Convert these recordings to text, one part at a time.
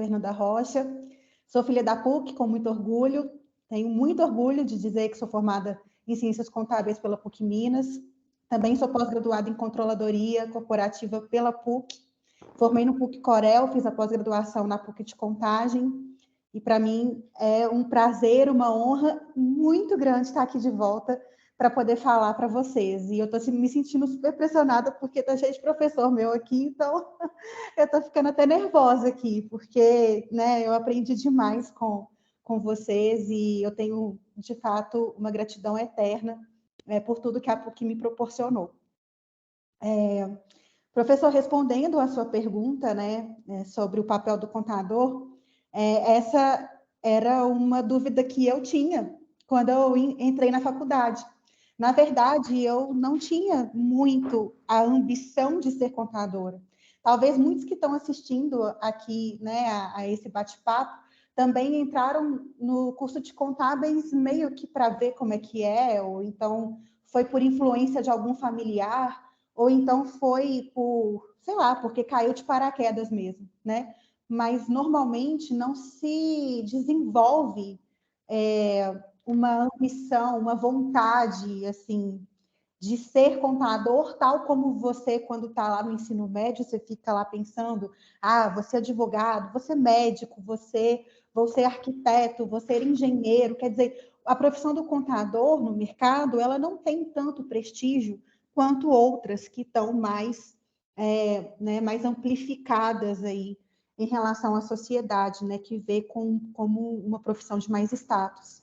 Fernanda Rocha, sou filha da PUC, com muito orgulho, tenho muito orgulho de dizer que sou formada em Ciências Contábeis pela PUC Minas, também sou pós-graduada em Controladoria Corporativa pela PUC, formei no PUC Corel, fiz a pós-graduação na PUC de Contagem, e para mim é um prazer, uma honra muito grande estar aqui de volta para poder falar para vocês. E eu estou me sentindo super pressionada, porque está cheio de professor meu aqui, então eu estou ficando até nervosa aqui, porque né, eu aprendi demais com vocês e eu tenho, de fato, uma gratidão eterna por tudo que a PUC me proporcionou. Professor, respondendo a sua pergunta, né, sobre o papel do contador, essa era uma dúvida que eu tinha quando eu entrei na faculdade. Na verdade, eu não tinha muito a ambição de ser contadora. Talvez muitos que estão assistindo aqui, né, a esse bate-papo também entraram no curso de contábeis meio que para ver como é que é, ou então foi por influência de algum familiar, ou então foi por, sei lá, porque caiu de paraquedas mesmo, né? Mas normalmente não se desenvolve uma ambição, uma vontade, assim, de ser contador, tal como você, quando está lá no ensino médio, você fica lá pensando, você é advogado, você é médico, vou ser arquiteto, vou ser engenheiro. Quer dizer, a profissão do contador no mercado, ela não tem tanto prestígio quanto outras que estão mais, mais amplificadas aí em relação à sociedade, né, que vê como uma profissão de mais status.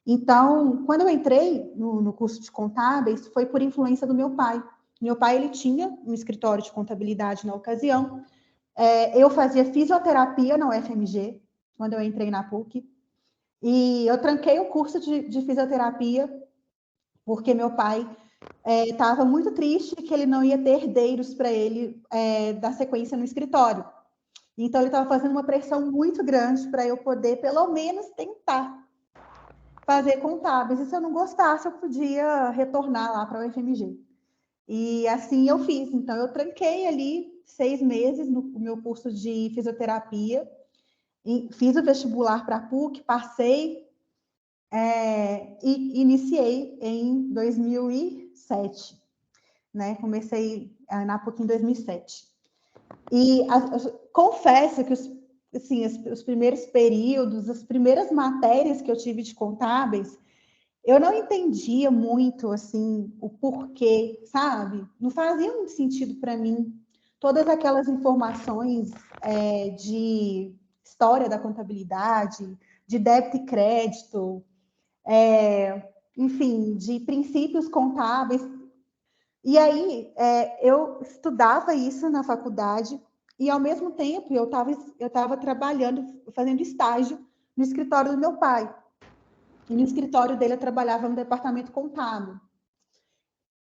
Então, quando eu entrei no curso de contábeis, foi por influência do meu pai. Meu pai, ele tinha um escritório de contabilidade na ocasião. Eu fazia fisioterapia na UFMG, quando eu entrei na PUC, e eu tranquei o curso de fisioterapia, porque meu pai estava muito triste que ele não ia ter herdeiros para ele dar sequência no escritório. Então, ele estava fazendo uma pressão muito grande para eu poder, pelo menos, tentar fazer contábeis. E se eu não gostasse, eu podia retornar lá para o UFMG. E assim eu fiz. Então, eu tranquei ali 6 meses no meu curso de fisioterapia, fiz o vestibular para a PUC, passei e iniciei em 2007. Né? Comecei na PUC em 2007. E confesso que os primeiros períodos, as primeiras matérias que eu tive de contábeis, eu não entendia muito assim o porquê, sabe? Não fazia muito sentido para mim todas aquelas informações de história da contabilidade, de débito e crédito, enfim, de princípios contábeis. E aí eu estudava isso na faculdade e, ao mesmo tempo, eu estava trabalhando, fazendo estágio no escritório do meu pai. E no escritório dele eu trabalhava no departamento contábil.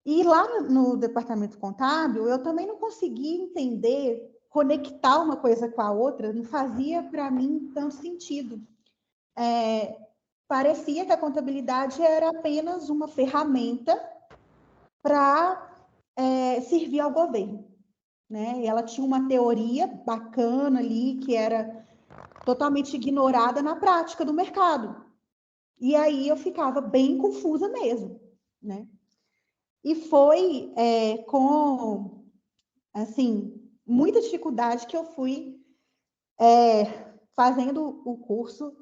E lá no departamento contábil eu também não conseguia entender, conectar uma coisa com a outra, não fazia para mim tanto sentido. Parecia que a contabilidade era apenas uma ferramenta para servir ao governo, né? E ela tinha uma teoria bacana ali que era totalmente ignorada na prática do mercado. E aí eu ficava bem confusa mesmo, né? E foi com, assim, muita dificuldade que eu fui fazendo o curso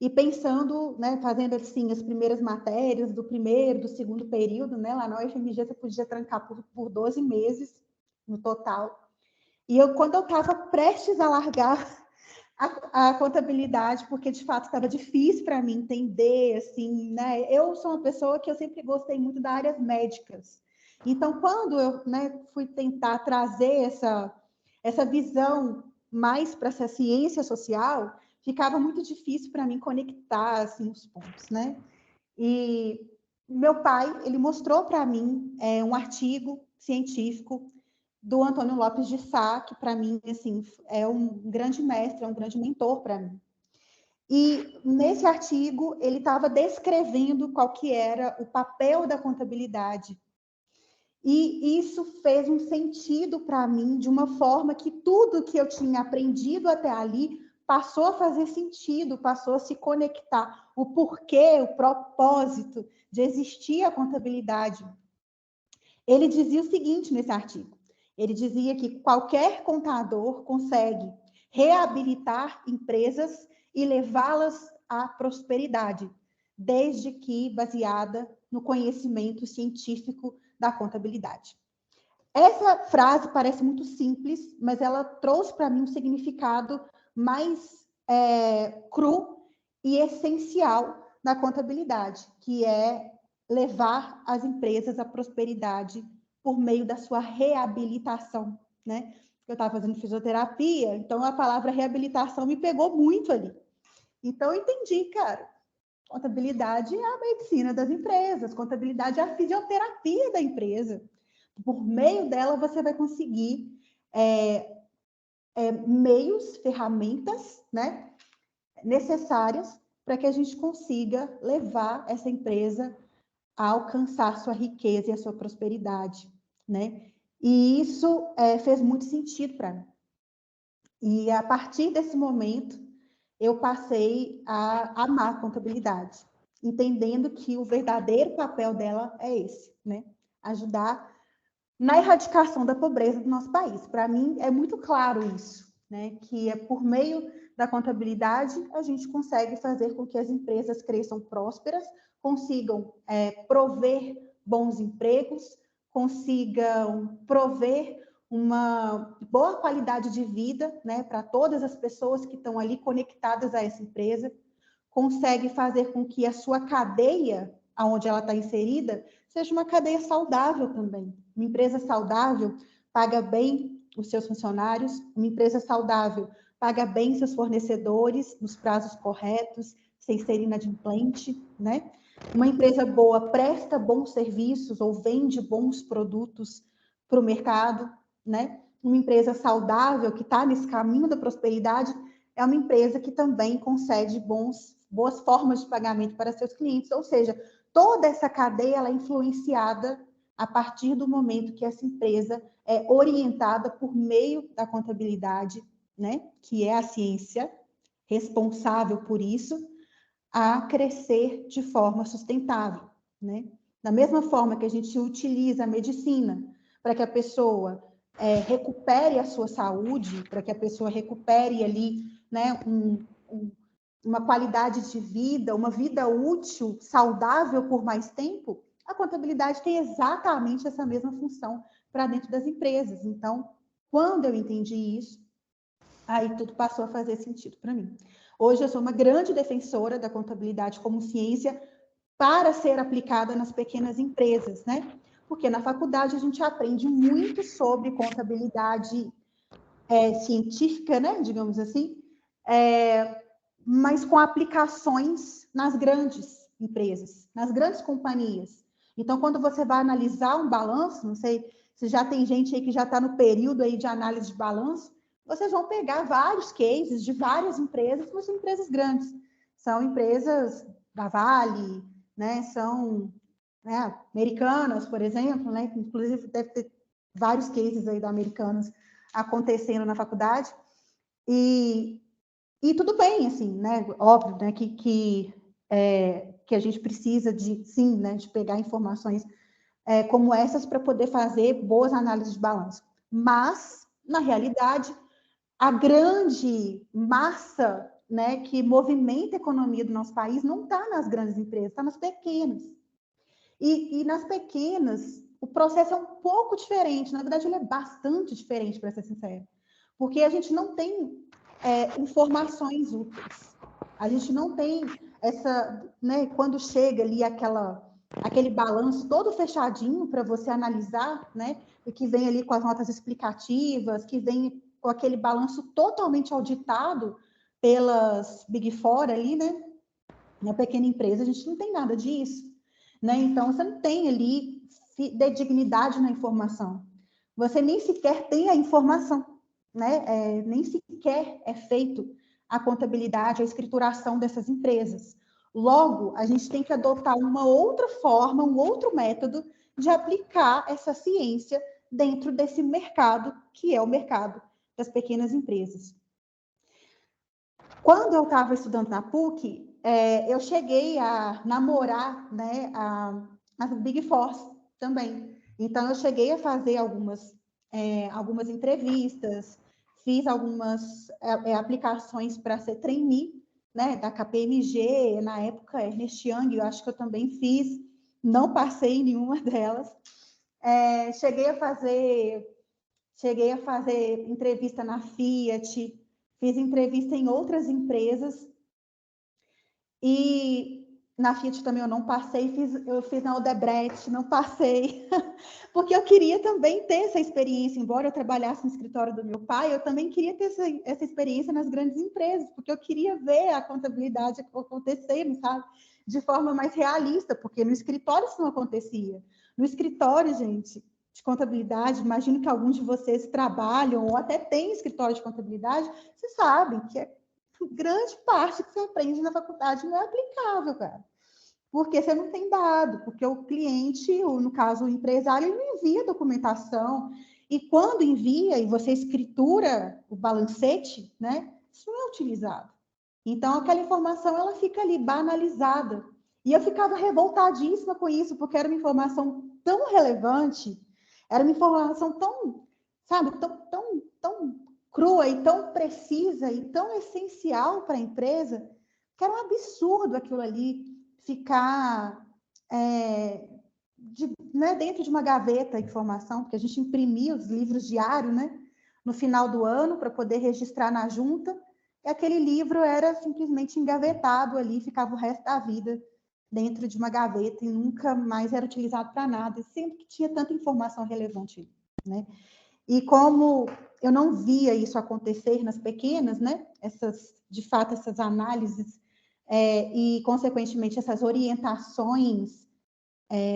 e pensando, né, fazendo assim as primeiras matérias do primeiro, do segundo período, né? Lá na UFMG você podia trancar por 12 meses no total. E quando eu estava prestes a largar a contabilidade, porque de fato estava difícil para mim entender, assim, né? Eu sou uma pessoa que eu sempre gostei muito das áreas médicas. Então, quando eu, né, fui tentar trazer essa visão mais para essa ciência social, ficava muito difícil para mim conectar assim os pontos, né? E meu pai, ele mostrou para mim um artigo científico do Antônio Lopes de Sá, que para mim assim, é um grande mestre, é um grande mentor para mim. E nesse artigo ele estava descrevendo qual que era o papel da contabilidade. E isso fez um sentido para mim de uma forma que tudo que eu tinha aprendido até ali passou a fazer sentido, passou a se conectar o porquê, o propósito de existir a contabilidade. Ele dizia o seguinte nesse artigo, ele dizia que qualquer contador consegue reabilitar empresas e levá-las à prosperidade, desde que baseada no conhecimento científico da contabilidade. Essa frase parece muito simples, mas ela trouxe para mim um significado mais cru e essencial da contabilidade, que é levar as empresas à prosperidade por meio da sua reabilitação, né? Eu estava fazendo fisioterapia, então a palavra reabilitação me pegou muito ali. Então eu entendi, cara, contabilidade é a medicina das empresas, contabilidade é a fisioterapia da empresa. Por meio dela, você vai conseguir meios, ferramentas, né, necessárias para que a gente consiga levar essa empresa a alcançar sua riqueza e a sua prosperidade, né? E isso fez muito sentido para mim. E a partir desse momento, eu passei a amar a contabilidade, entendendo que o verdadeiro papel dela é esse, né? Ajudar na erradicação da pobreza do nosso país. Para mim, é muito claro isso, né? Que é por meio da contabilidade a gente consegue fazer com que as empresas cresçam prósperas, consigam prover bons empregos, consigam prover uma boa qualidade de vida, né, para todas as pessoas que estão ali conectadas a essa empresa, consegue fazer com que a sua cadeia, aonde ela está inserida, seja uma cadeia saudável também. Uma empresa saudável paga bem os seus funcionários, uma empresa saudável paga bem seus fornecedores nos prazos corretos, sem ser inadimplente, né? Uma empresa boa presta bons serviços ou vende bons produtos para o mercado, né? Uma empresa saudável que está nesse caminho da prosperidade é uma empresa que também concede boas formas de pagamento para seus clientes, ou seja, toda essa cadeia ela é influenciada a partir do momento que essa empresa é orientada por meio da contabilidade, né, que é a ciência responsável por isso, a crescer de forma sustentável, né? Da mesma forma que a gente utiliza a medicina para que a pessoa recupere a sua saúde, para que a pessoa recupere ali, né, uma qualidade de vida, uma vida útil, saudável por mais tempo, a contabilidade tem exatamente essa mesma função para dentro das empresas. Então, quando eu entendi isso, aí tudo passou a fazer sentido para mim. Hoje eu sou uma grande defensora da contabilidade como ciência para ser aplicada nas pequenas empresas, né? Porque na faculdade a gente aprende muito sobre contabilidade científica, né? Digamos assim, mas com aplicações nas grandes empresas, nas grandes companhias. Então, quando você vai analisar um balanço, não sei se já tem gente aí que já está no período aí de análise de balanço, vocês vão pegar vários cases de várias empresas, mas são empresas grandes. São empresas da Vale, né? São Americanas, por exemplo, né? Inclusive deve ter vários cases aí da Americanas acontecendo na faculdade. E tudo bem, assim, né? Óbvio, né? Que a gente precisa de, sim, né? De pegar informações como essas para poder fazer boas análises de balanço. Mas, na realidade, a grande massa, né, que movimenta a economia do nosso país não está nas grandes empresas, está nas pequenas. E nas pequenas, o processo é um pouco diferente. Na verdade, ele é bastante diferente, para ser sincero. Porque a gente não tem informações úteis. A gente não tem essa, né, quando chega ali aquele balanço todo fechadinho para você analisar, né, e que vem ali com as notas explicativas, que vem com aquele balanço totalmente auditado pelas Big Four ali, né? Na pequena empresa, a gente não tem nada disso, né? Então, você não tem ali dignidade na informação. Você nem sequer tem a informação, né? Nem sequer é feito a contabilidade, a escrituração dessas empresas. Logo, a gente tem que adotar uma outra forma, um outro método de aplicar essa ciência dentro desse mercado, que é o mercado das pequenas empresas. Quando eu estava estudando na PUC, eu cheguei a namorar, né, as Big Four também. Então, eu cheguei a fazer algumas entrevistas, fiz algumas aplicações para ser trainee, né, da KPMG, na época, Ernst Young, eu acho que eu também fiz, não passei em nenhuma delas. Cheguei a fazer entrevista na Fiat, fiz entrevista em outras empresas, e na Fiat também eu não passei, eu fiz na Odebrecht, não passei, porque eu queria também ter essa experiência, embora eu trabalhasse no escritório do meu pai, eu também queria ter essa experiência nas grandes empresas, porque eu queria ver a contabilidade acontecendo, sabe? De forma mais realista, porque no escritório isso não acontecia. No escritório, gente, de contabilidade, imagino que alguns de vocês trabalham ou até têm escritório de contabilidade, vocês sabem que grande parte que você aprende na faculdade não é aplicável, cara. Porque você não tem dado, porque o cliente, ou no caso o empresário, ele não envia documentação. E quando envia e você escritura o balancete, né, isso não é utilizado. Então, aquela informação ela fica ali banalizada. E eu ficava revoltadíssima com isso, porque era uma informação tão relevante, era uma informação tão, sabe, tão crua e tão precisa e tão essencial para a empresa, que era um absurdo aquilo ali ficar né, dentro de uma gaveta a informação, porque a gente imprimia os livros diários, né, no final do ano para poder registrar na junta, e aquele livro era simplesmente engavetado ali, ficava o resto da vida dentro de uma gaveta e nunca mais era utilizado para nada, sempre que tinha tanta informação relevante, né? E como eu não via isso acontecer nas pequenas, né? De fato, essas análises e, consequentemente, essas orientações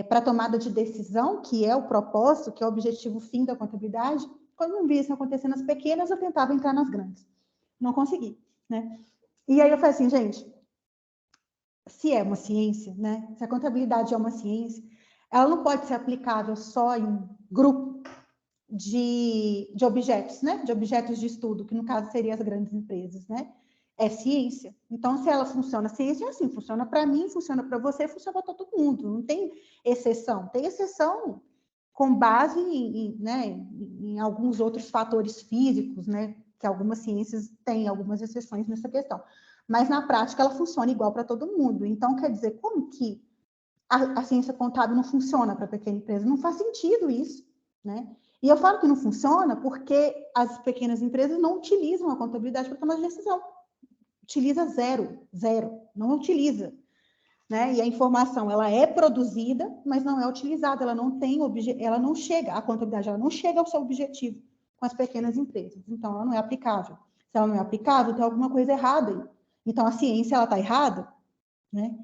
para tomada de decisão, que é o propósito, que é o objetivo fim da contabilidade, quando eu não via isso acontecer nas pequenas, eu tentava entrar nas grandes. Não consegui, né? E aí eu falei assim, gente, se é uma ciência, né? Se a contabilidade é uma ciência, ela não pode ser aplicável só em um grupo de objetos, né? De objetos de estudo, que no caso seriam as grandes empresas, né? É ciência. Então, se ela funciona, ciência é assim, funciona para mim, funciona para você, funciona para todo mundo. Não tem exceção. Tem exceção com base em alguns outros fatores físicos, né? Que algumas ciências têm algumas exceções nessa questão. Mas, na prática, ela funciona igual para todo mundo. Então, quer dizer, como que a ciência contábil não funciona para pequena empresa? Não faz sentido isso, né? E eu falo que não funciona porque as pequenas empresas não utilizam a contabilidade para tomar decisão. Utiliza zero, não utiliza. Né? E a informação ela é produzida, mas não é utilizada, ela não chega, a contabilidade ela não chega ao seu objetivo com as pequenas empresas. Então, ela não é aplicável. Se ela não é aplicável, tem alguma coisa errada aí. Então, a ciência ela está errada, né?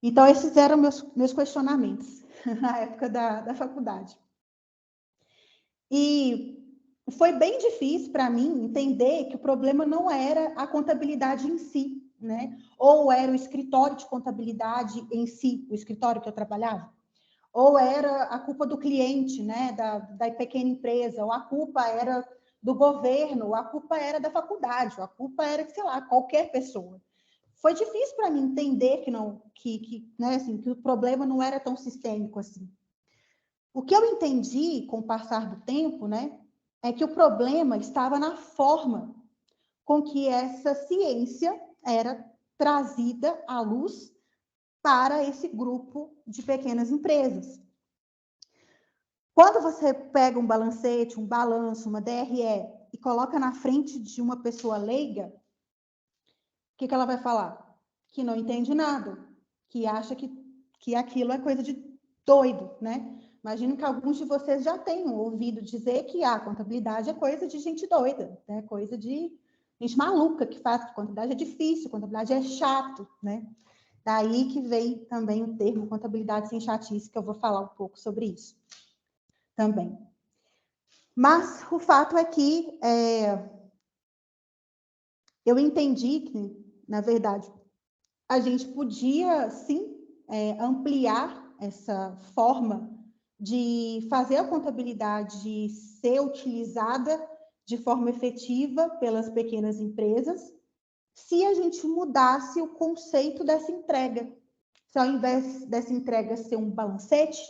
Então, esses eram meus questionamentos na época da faculdade. E foi bem difícil para mim entender que o problema não era a contabilidade em si, né? Ou era o escritório de contabilidade em si, o escritório que eu trabalhava, ou era a culpa do cliente, né? Da pequena empresa, ou a culpa era do governo, ou a culpa era da faculdade, ou a culpa era, sei lá, qualquer pessoa. Foi difícil para mim entender né, assim, que o problema não era tão sistêmico assim. O que eu entendi com o passar do tempo, né, é que o problema estava na forma com que essa ciência era trazida à luz para esse grupo de pequenas empresas. Quando você pega um balancete, um balanço, uma DRE e coloca na frente de uma pessoa leiga, o que ela vai falar? Que não entende nada, que acha que aquilo é coisa de doido, né? Imagino que alguns de vocês já tenham ouvido dizer que a contabilidade é coisa de gente doida, né? Coisa de gente maluca que faz, que contabilidade é difícil, contabilidade é chato, né? Daí que vem também o termo contabilidade sem chatice, que eu vou falar um pouco sobre isso também. Mas o fato é que eu entendi que, na verdade, a gente podia, sim, ampliar essa forma de fazer a contabilidade ser utilizada de forma efetiva pelas pequenas empresas, se a gente mudasse o conceito dessa entrega. Se ao invés dessa entrega ser um balancete,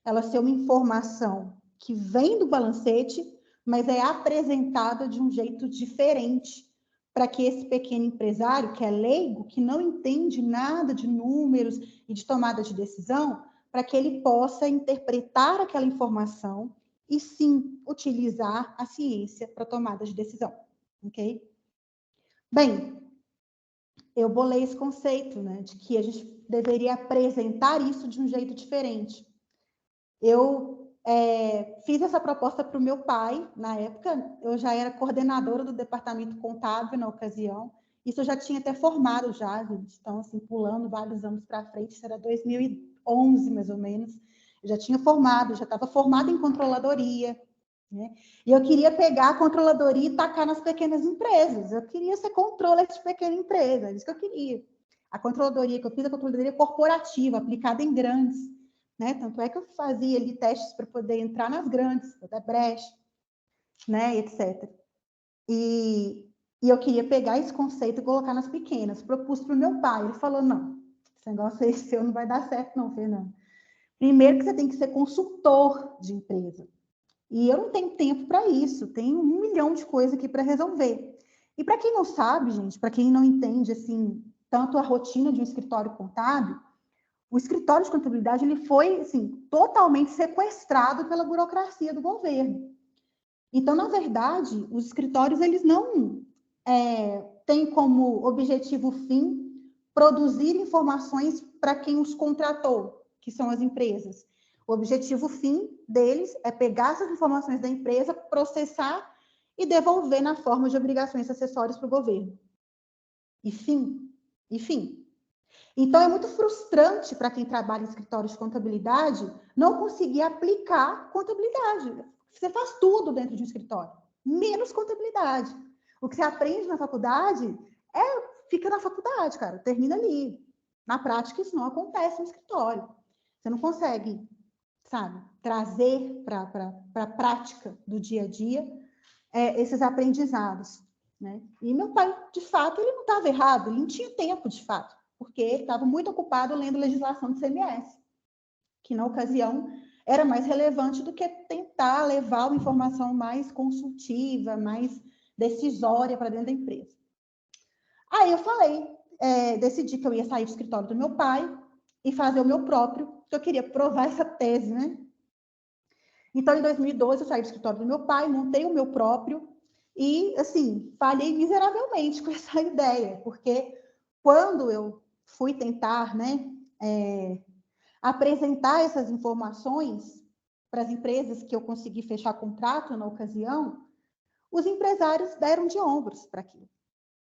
ela ser uma informação que vem do balancete, mas é apresentada de um jeito diferente, para que esse pequeno empresário, que é leigo, que não entende nada de números e de tomada de decisão, para que ele possa interpretar aquela informação e sim utilizar a ciência para tomada de decisão, ok? Bem, eu bolei esse conceito, né, de que a gente deveria apresentar isso de um jeito diferente. Eu fiz essa proposta para o meu pai, na época, eu já era coordenadora do departamento contábil na ocasião, isso eu já tinha até formado já, gente, então, assim, pulando vários anos para frente, isso era 2011, mais ou menos, eu já tinha formado, já estava formada em controladoria, né? E eu queria pegar a controladoria e tacar nas pequenas empresas, eu queria ser controller de pequena empresa, é isso que eu queria. A controladoria que eu fiz, a controladoria corporativa, aplicada em grandes, né? Tanto é que eu fazia ali testes para poder entrar nas grandes, da brecha, né? Etc. E eu queria pegar esse conceito e colocar nas pequenas. Propus para o meu pai. Ele falou: não, esse negócio aí seu não vai dar certo, não, Fernando. Primeiro que você tem que ser consultor de empresa. E eu não tenho tempo para isso. Tenho 1 milhão de coisas aqui para resolver. E para quem não sabe, gente, para quem não entende assim tanto a rotina de um escritório contábil, o escritório de contabilidade ele foi assim, totalmente sequestrado pela burocracia do governo. Então, na verdade, os escritórios eles não têm como objetivo fim produzir informações para quem os contratou, que são as empresas. O objetivo fim deles é pegar essas informações da empresa, processar e devolver na forma de obrigações acessórias para o governo. E fim. Então, é muito frustrante para quem trabalha em escritório de contabilidade não conseguir aplicar contabilidade. Você faz tudo dentro de um escritório, menos contabilidade. O que você aprende na faculdade fica na faculdade, cara, termina ali. Na prática, isso não acontece no escritório. Você não consegue, sabe, trazer para a prática do dia a dia esses aprendizados, né? E meu pai, de fato, ele não estava errado, ele não tinha tempo, de fato, porque ele estava muito ocupado lendo legislação do CMS, que na ocasião era mais relevante do que tentar levar uma informação mais consultiva, mais decisória para dentro da empresa. Aí eu falei, decidi que eu ia sair do escritório do meu pai e fazer o meu próprio, porque eu queria provar essa tese, né? Então, em 2012, eu saí do escritório do meu pai, montei o meu próprio e, assim, falhei miseravelmente com essa ideia, porque quando eu fui tentar, né, apresentar essas informações para as empresas que eu consegui fechar contrato na ocasião, os empresários deram de ombros para aquilo.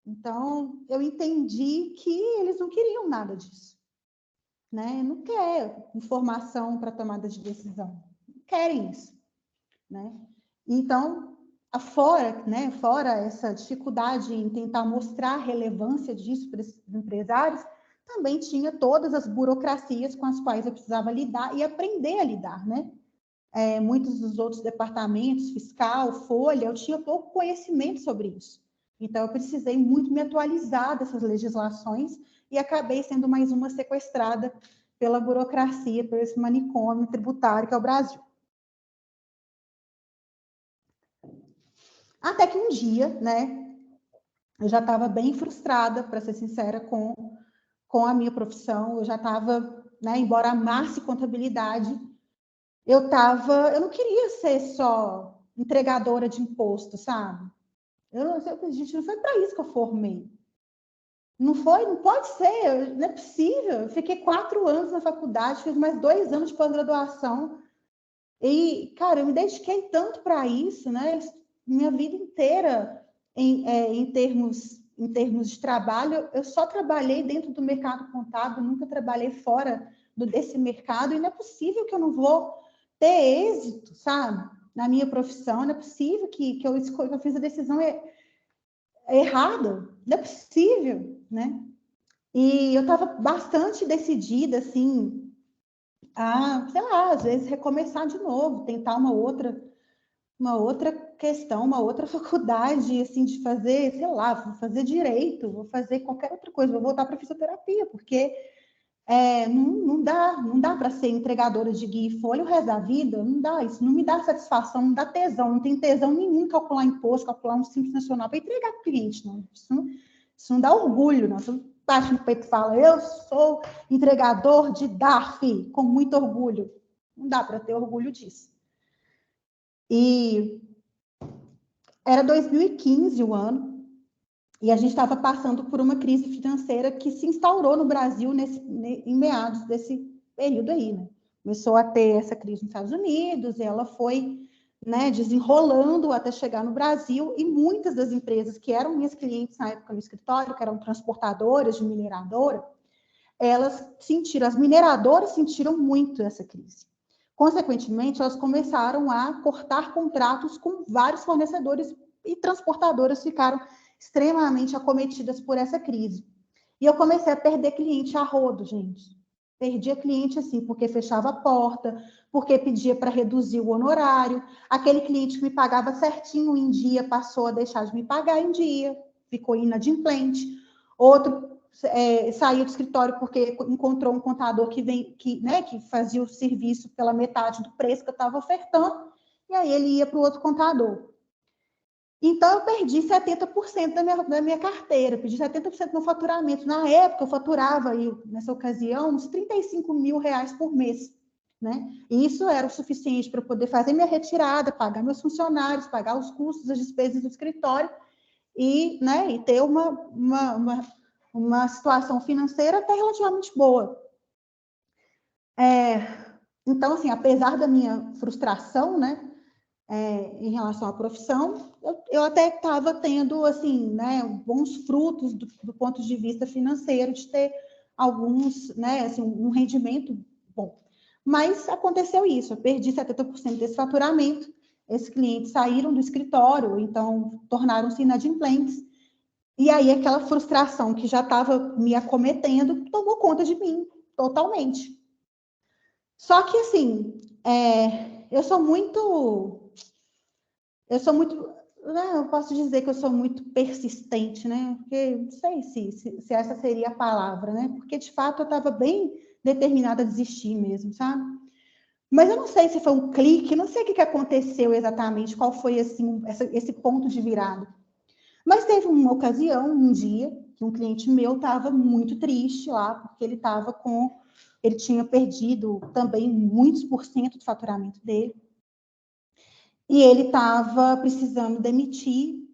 Então, eu entendi que eles não queriam nada disso, né? Não quer informação para tomada de decisão, não querem isso, né? Então, fora essa dificuldade em tentar mostrar a relevância disso para esses empresários, também tinha todas as burocracias com as quais eu precisava lidar e aprender a lidar, né? Muitos dos outros departamentos, fiscal, folha, eu tinha pouco conhecimento sobre isso. Então, eu precisei muito me atualizar dessas legislações e acabei sendo mais uma sequestrada pela burocracia, por esse manicômio tributário que é o Brasil. Até que um dia, né, eu já estava bem frustrada, para ser sincera, com a minha profissão. Eu já estava, né, embora amasse contabilidade, eu não queria ser só entregadora de imposto, sabe? Gente, não foi para isso que eu formei. Não foi, não pode ser, não é possível. Eu fiquei 4 anos na faculdade, fiz mais 2 anos de pós-graduação. E, cara, eu me dediquei tanto para isso, né? Minha vida inteira, em termos de trabalho, eu só trabalhei dentro do mercado contábil, nunca trabalhei fora desse mercado, e não é possível que eu não vou ter êxito, sabe? Na minha profissão, não é possível que eu fiz a decisão errada, não é possível, né? E eu estava bastante decidida, assim, a, sei lá, às vezes recomeçar de novo, tentar uma outra questão, uma outra faculdade, assim, de fazer, sei lá, vou fazer direito, vou fazer qualquer outra coisa, vou voltar para fisioterapia, porque não dá para ser entregadora de guia e folha o resto da vida, não dá, isso não me dá satisfação, não dá tesão, não tem tesão nenhum em calcular imposto, calcular um Simples Nacional para entregar para o cliente, não. Isso não dá orgulho, não. Você bate no peito e fala, eu sou entregador de DARF, com muito orgulho. Não dá para ter orgulho disso. E era 2015 o ano, e a gente estava passando por uma crise financeira que se instaurou no Brasil em meados desse período aí, né? Começou a ter essa crise nos Estados Unidos, e ela foi, né, desenrolando até chegar no Brasil, e muitas das empresas que eram minhas clientes na época no escritório, que eram transportadoras de mineradora, as mineradoras sentiram muito essa crise. Consequentemente, elas começaram a cortar contratos com vários fornecedores e transportadoras ficaram extremamente acometidas por essa crise. E eu comecei a perder cliente a rodo, gente. Perdia cliente assim, porque fechava a porta, porque pedia para reduzir o honorário. Aquele cliente que me pagava certinho em dia passou a deixar de me pagar em dia, ficou inadimplente. Outro saiu do escritório porque encontrou um contador que fazia o serviço pela metade do preço que eu estava ofertando, e aí ele ia para o outro contador. Então, eu perdi 70% da minha carteira, perdi 70% do meu faturamento. Na época, eu faturava, nessa ocasião, uns R$35 mil por mês. Né? E isso era o suficiente para poder fazer minha retirada, pagar meus funcionários, pagar os custos, as despesas do escritório e ter uma situação financeira até relativamente boa. Então, assim, apesar da minha frustração, né, em relação à profissão, eu até estava tendo, assim, né, bons frutos do ponto de vista financeiro, de ter alguns, né, assim, um rendimento bom. Mas aconteceu isso, eu perdi 70% desse faturamento, esses clientes saíram do escritório, então tornaram-se inadimplentes, e aí aquela frustração que já estava me acometendo tomou conta de mim totalmente. Só que, assim, eu sou muito, né, eu posso dizer que eu sou muito persistente, né? Porque não sei se essa seria a palavra, né? Porque, de fato, eu estava bem determinada a desistir mesmo, sabe? Mas eu não sei se foi um clique, não sei o que aconteceu exatamente, qual foi, assim, esse ponto de virada. Mas teve uma ocasião, um dia, que um cliente meu estava muito triste lá, porque ele tinha perdido também muitos % do faturamento dele. E ele estava precisando demitir,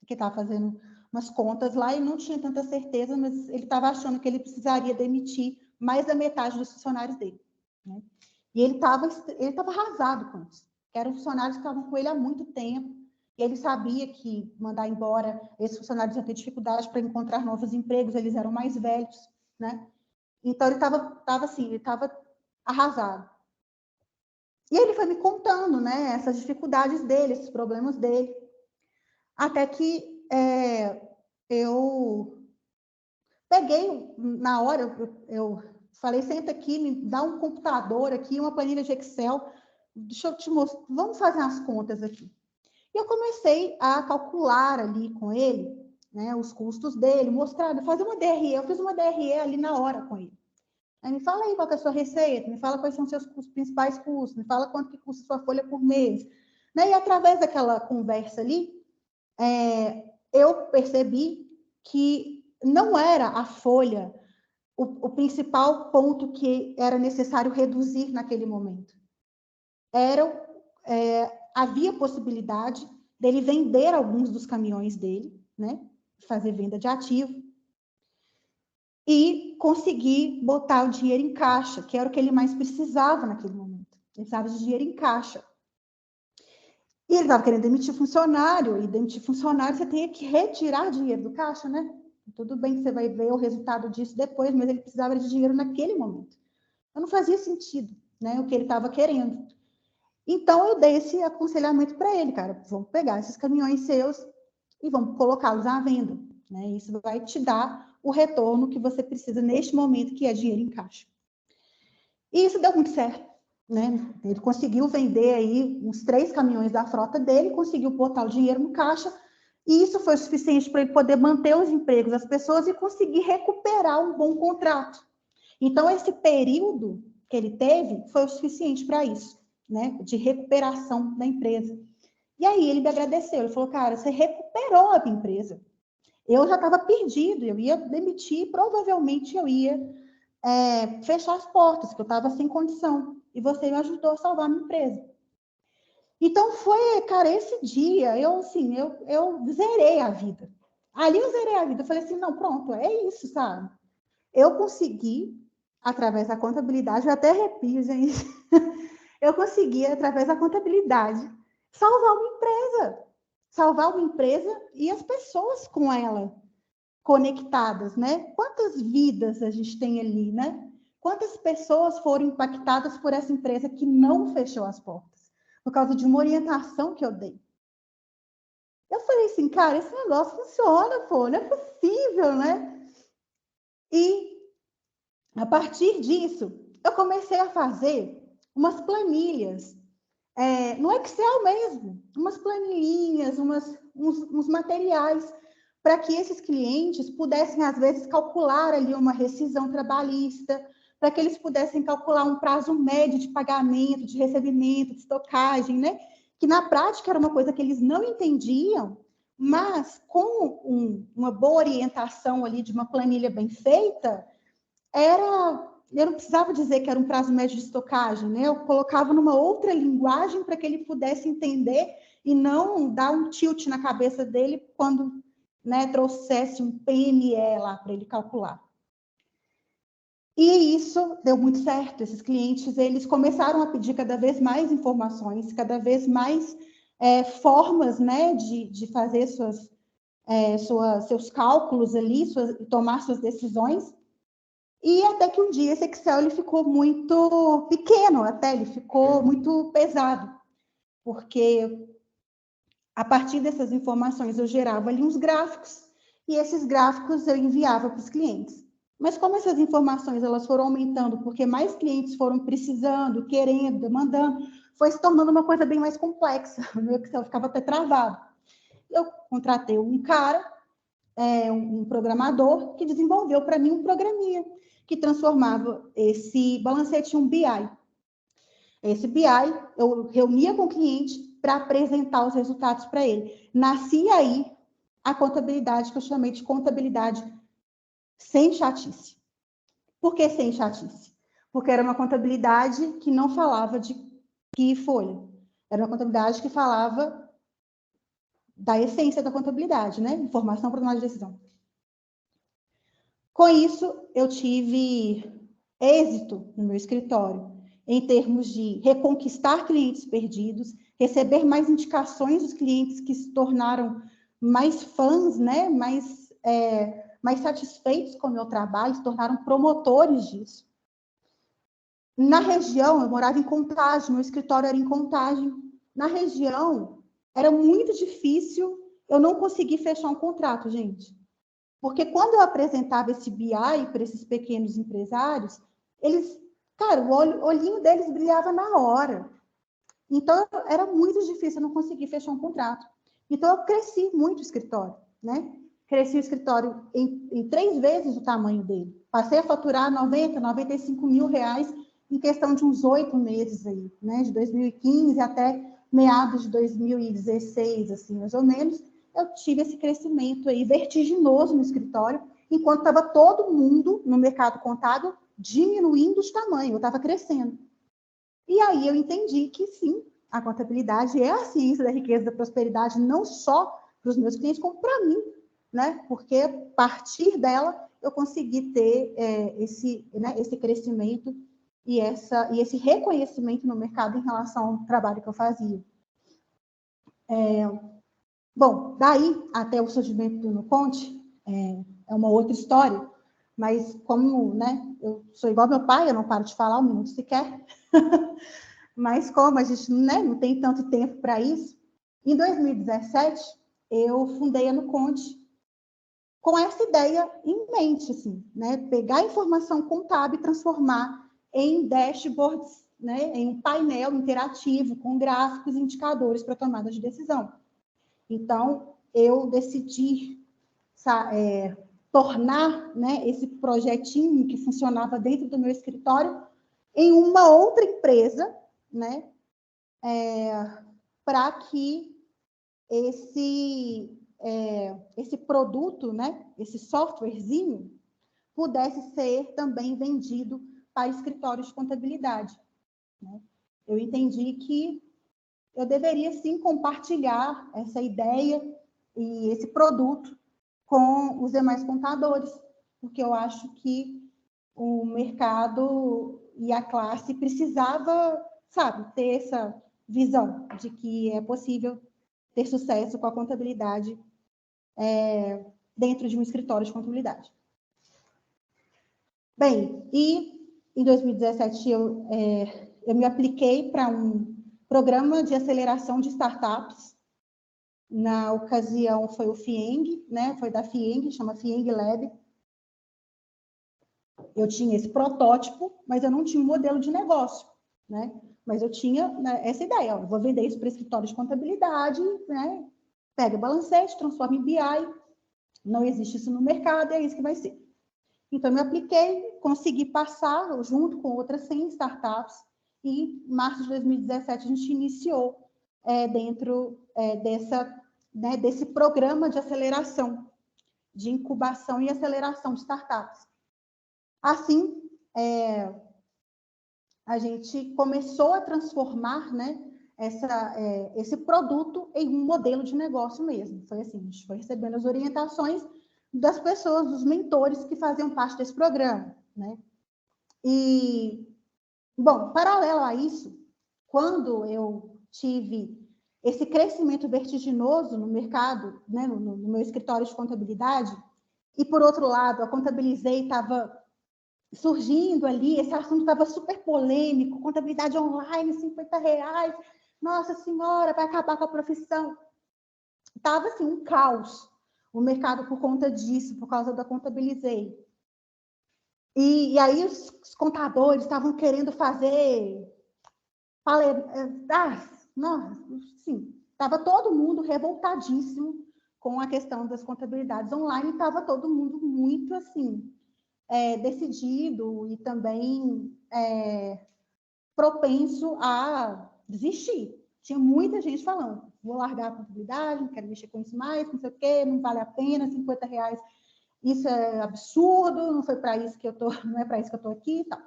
porque estava fazendo umas contas lá e não tinha tanta certeza, mas ele estava achando que ele precisaria demitir mais da metade dos funcionários dele. Né? E ele estava arrasado com isso. Eram funcionários que estavam com ele há muito tempo, e ele sabia que mandar embora esses funcionários iam ter dificuldade para encontrar novos empregos, eles eram mais velhos, né? Então, ele estava arrasado. E ele foi me contando, né, essas dificuldades dele, esses problemas dele. Até que eu peguei, na hora, eu falei, senta aqui, me dá um computador aqui, uma planilha de Excel, deixa eu te mostrar, vamos fazer as contas aqui. E eu comecei a calcular ali com ele, né, os custos dele, fazer uma DRE, eu fiz uma DRE ali na hora com ele. Aí me fala aí qual é a sua receita, me fala quais são os seus principais custos, me fala quanto que custa a sua folha por mês. Né? E através daquela conversa ali, eu percebi que não era a folha o principal ponto que era necessário reduzir naquele momento. Havia possibilidade dele vender alguns dos caminhões dele, né? Fazer venda de ativo, e conseguir botar o dinheiro em caixa, que era o que ele mais precisava naquele momento. Ele precisava de dinheiro em caixa. E ele estava querendo demitir funcionário, e demitir funcionário você tem que retirar dinheiro do caixa, né? Tudo bem que você vai ver o resultado disso depois, mas ele precisava de dinheiro naquele momento. Então, não fazia sentido, né? O que ele estava querendo. Então, eu dei esse aconselhamento para ele, cara, vamos pegar esses caminhões seus e vamos colocá-los à venda, né? Isso vai te dar o retorno que você precisa neste momento, que é dinheiro em caixa. E isso deu muito certo, né? Ele conseguiu vender aí uns 3 caminhões da frota dele, conseguiu botar o dinheiro no caixa, e isso foi o suficiente para ele poder manter os empregos das pessoas e conseguir recuperar um bom contrato. Então, esse período que ele teve foi o suficiente para isso, né? De recuperação da empresa. E aí ele me agradeceu, ele falou, cara, você recuperou a minha empresa. Eu já estava perdido, eu ia demitir, provavelmente eu ia fechar as portas, que eu estava sem condição. E você me ajudou a salvar a minha empresa. Então foi, cara, esse dia, eu zerei a vida. Ali eu zerei a vida. Eu falei assim, não, pronto, é isso, sabe? Eu consegui, através da contabilidade, eu até arrepio, gente. Eu consegui, através da contabilidade, salvar uma empresa e as pessoas com ela conectadas, né? Quantas vidas a gente tem ali, né? Quantas pessoas foram impactadas por essa empresa que não fechou as portas, por causa de uma orientação que eu dei. Eu falei assim, cara, esse negócio funciona, pô, não é possível, né? E a partir disso, eu comecei a fazer umas planilhas, no Excel mesmo, umas planilhinhas, uns materiais, para que esses clientes pudessem, às vezes, calcular ali uma rescisão trabalhista, para que eles pudessem calcular um prazo médio de pagamento, de recebimento, de estocagem, né? Que na prática era uma coisa que eles não entendiam, mas com uma boa orientação ali de uma planilha bem feita, eu não precisava dizer que era um prazo médio de estocagem, né? Eu colocava numa outra linguagem para que ele pudesse entender e não dar um tilt na cabeça dele quando, né, trouxesse um PME lá para ele calcular. E isso deu muito certo. Esses clientes, eles começaram a pedir cada vez mais informações, cada vez mais formas, né, de fazer seus cálculos ali, tomar suas decisões. E até que um dia esse Excel ele ficou muito pequeno, até ele ficou muito pesado, porque a partir dessas informações eu gerava ali uns gráficos e esses gráficos eu enviava para os clientes. Mas como essas informações elas foram aumentando, porque mais clientes foram precisando, querendo, demandando, foi se tornando uma coisa bem mais complexa. O meu Excel ficava até travado. Eu contratei um cara, um programador, que desenvolveu para mim um programinha que transformava esse balancete em um BI. Esse BI, eu reunia com o cliente para apresentar os resultados para ele. Nascia aí a contabilidade, que eu chamei de contabilidade sem chatice. Por que sem chatice? Porque era uma contabilidade que não falava de que folha. Era uma contabilidade que falava da essência da contabilidade, né? Informação para tomar de decisão. Com isso, eu tive êxito no meu escritório, em termos de reconquistar clientes perdidos, receber mais indicações dos clientes que se tornaram mais fãs, né? mais satisfeitos com o meu trabalho, se tornaram promotores disso. Na região, eu morava em Contagem, meu escritório era em Contagem. Na região, era muito difícil eu não conseguir fechar um contrato, gente. Porque quando eu apresentava esse BI para esses pequenos empresários, eles, cara, o olhinho deles brilhava na hora. Então, era muito difícil eu não conseguir fechar um contrato. Então, eu cresci muito o escritório, né? Cresci o escritório em 3 vezes o tamanho dele. Passei a faturar 90, 95 mil reais em questão de uns 8 meses aí, né? De 2015 até meados de 2016, assim, mais ou menos. Eu tive esse crescimento aí vertiginoso no escritório, enquanto estava todo mundo no mercado contábil diminuindo de tamanho, eu estava crescendo. E aí eu entendi que sim, a contabilidade é a ciência da riqueza e da prosperidade, não só para os meus clientes, como para mim, né? Porque a partir dela eu consegui ter esse crescimento e esse reconhecimento no mercado em relação ao trabalho que eu fazia. Bom, daí até o surgimento do NuConte é uma outra história, mas como, né, eu sou igual meu pai, eu não paro de falar um minuto sequer, mas como a gente, né, não tem tanto tempo para isso, em 2017 eu fundei a NuConte com essa ideia em mente, assim, né, pegar a informação contábil e transformar em dashboards né, em um painel interativo com gráficos e indicadores para tomada de decisão. Então, eu decidi tornar, né, esse projetinho que funcionava dentro do meu escritório em uma outra empresa, né, para que esse produto, né, esse softwarezinho, pudesse ser também vendido para escritórios de contabilidade, né? Eu entendi que eu deveria, sim, compartilhar essa ideia e esse produto com os demais contadores, porque eu acho que o mercado e a classe precisava, sabe, ter essa visão de que é possível ter sucesso com a contabilidade dentro de um escritório de contabilidade. Bem, e em 2017 eu me apliquei para um programa de aceleração de startups. Na ocasião foi o FIENG, né? Foi da FIENG, chama FIENG Lab. Eu tinha esse protótipo, mas eu não tinha um modelo de negócio, né? Mas eu tinha, né, essa ideia, ó, vou vender isso para escritório de contabilidade, né? Pega o balancete, transforma em BI, não existe isso no mercado, é isso que vai ser. Então, eu me apliquei, consegui passar junto com outras 100 startups, e em março de 2017 a gente iniciou dentro desse programa de aceleração, de incubação e aceleração de startups. Assim, a gente começou a transformar, né, esse produto em um modelo de negócio mesmo. Foi assim, a gente foi recebendo as orientações das pessoas, dos mentores que faziam parte desse programa, né? E, bom, paralelo a isso, quando eu tive esse crescimento vertiginoso no mercado, né, no meu escritório de contabilidade, e, por outro lado, a Contabilizei estava surgindo ali, esse assunto estava super polêmico, contabilidade online, R$50, nossa senhora, vai acabar com a profissão. Estava, assim, um caos o mercado por conta disso, por causa da Contabilizei. E aí os contadores estavam querendo fazer... sim, estava todo mundo revoltadíssimo com a questão das contabilidades online, estava todo mundo muito, assim, decidido e também propenso a desistir. Tinha muita gente falando, vou largar a contabilidade, não quero mexer com isso mais, não sei o quê, não vale a pena, R$50, isso é absurdo, não foi para isso que eu tô, não é para isso que eu estou aqui e tal.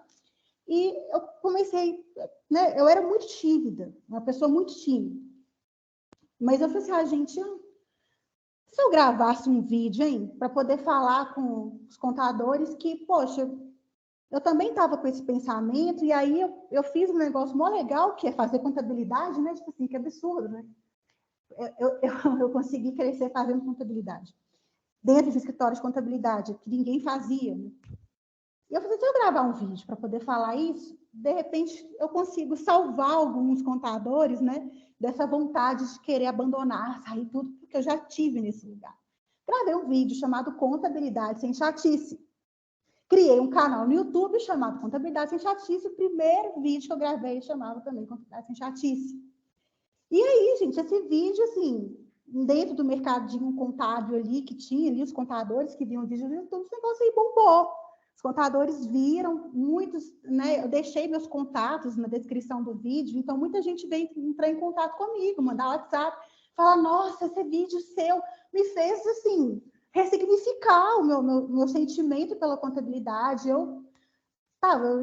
E eu comecei, né, eu era muito tímida, uma pessoa muito tímida. Mas eu falei assim, gente, se eu gravasse um vídeo, hein, para poder falar com os contadores que, poxa, eu também estava com esse pensamento, e aí eu fiz um negócio mó legal, que é fazer contabilidade, né? Tipo assim, que absurdo, né? Eu consegui crescer fazendo contabilidade. Dentro de escritório de contabilidade, que ninguém fazia, né? E eu falei, se eu gravar um vídeo para poder falar isso, de repente eu consigo salvar alguns contadores, né? Dessa vontade de querer abandonar, sair tudo, porque eu já tive nesse lugar. Gravei um vídeo chamado Contabilidade Sem Chatice. Criei um canal no YouTube chamado Contabilidade Sem Chatice. O primeiro vídeo que eu gravei chamava também Contabilidade Sem Chatice. E aí, gente, esse vídeo, assim, dentro do mercadinho contábil ali, que tinha ali os contadores que viam o vídeo no YouTube, esse negócio aí bombou. Os contadores viram, muitos, né? Eu deixei meus contatos na descrição do vídeo, então muita gente veio entrar em contato comigo, mandar WhatsApp, falar, nossa, esse vídeo seu me fez, assim, ressignificar o meu sentimento pela contabilidade. Eu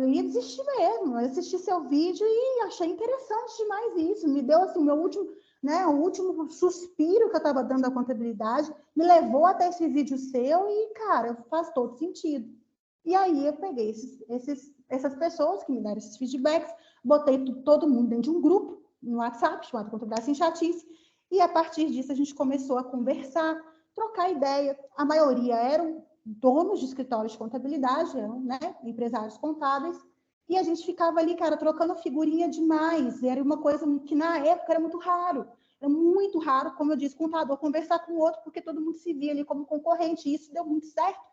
ia desistir mesmo. Eu assisti seu vídeo e achei interessante demais isso. Me deu, assim, o último suspiro que eu estava dando à contabilidade, me levou até esse vídeo seu e, cara, faz todo sentido. E aí eu peguei essas pessoas que me deram esses feedbacks, botei todo mundo dentro de um grupo no WhatsApp, chamado Contabilidade Sem Chatice, e a partir disso a gente começou a conversar, trocar ideia. A maioria eram donos de escritórios de contabilidade, eram, né, empresários contábeis, e a gente ficava ali, cara, trocando figurinha demais. Era uma coisa que na época era muito raro. Era muito raro, como eu disse, contador conversar com o outro, porque todo mundo se via ali como concorrente, e isso deu muito certo.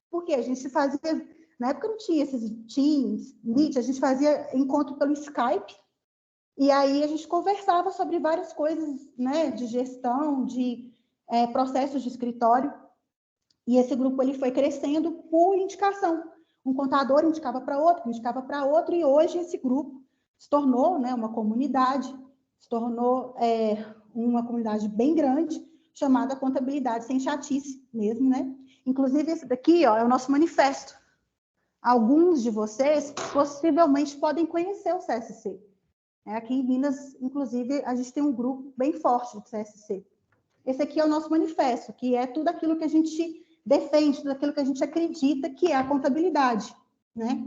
Porque a gente fazia, Na época não tinha esses Teams, Meet, a gente fazia encontro pelo Skype, e aí a gente conversava sobre várias coisas, né, de gestão, de processos de escritório, e esse grupo ele foi crescendo por indicação. Um contador indicava para outro, e hoje esse grupo se tornou, né, uma comunidade, se tornou uma comunidade bem grande, chamada Contabilidade Sem Chatice mesmo, né? Inclusive, esse daqui, ó, é o nosso manifesto. Alguns de vocês possivelmente podem conhecer o CSC. Aqui em Minas, inclusive, a gente tem um grupo bem forte de CSC. Esse aqui é o nosso manifesto, que é tudo aquilo que a gente defende, tudo aquilo que a gente acredita que é a contabilidade, né?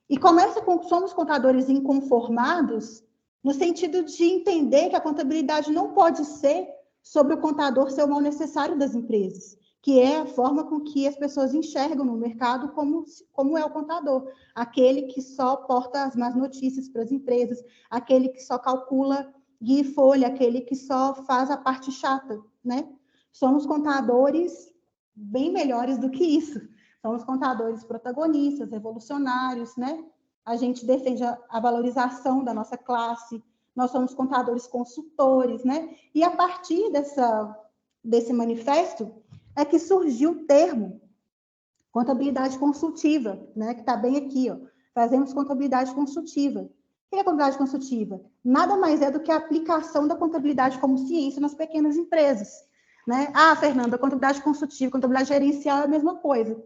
E começa com somos contadores inconformados, no sentido de entender que a contabilidade não pode ser sobre o contador ser o mal necessário das empresas, que é a forma com que as pessoas enxergam no mercado como é o contador, aquele que só porta as más notícias para as empresas, aquele que só calcula guia e folha, aquele que só faz a parte chata, né? Somos contadores bem melhores do que isso. Somos contadores protagonistas, revolucionários, né? A gente defende a valorização da nossa classe, nós somos contadores consultores, né? E a partir desse manifesto é que surgiu o termo contabilidade consultiva, né? Que está bem aqui, ó. Fazemos contabilidade consultiva. O que é contabilidade consultiva? Nada mais é do que a aplicação da contabilidade como ciência nas pequenas empresas, né? Ah, Fernanda, contabilidade consultiva, contabilidade gerencial é a mesma coisa.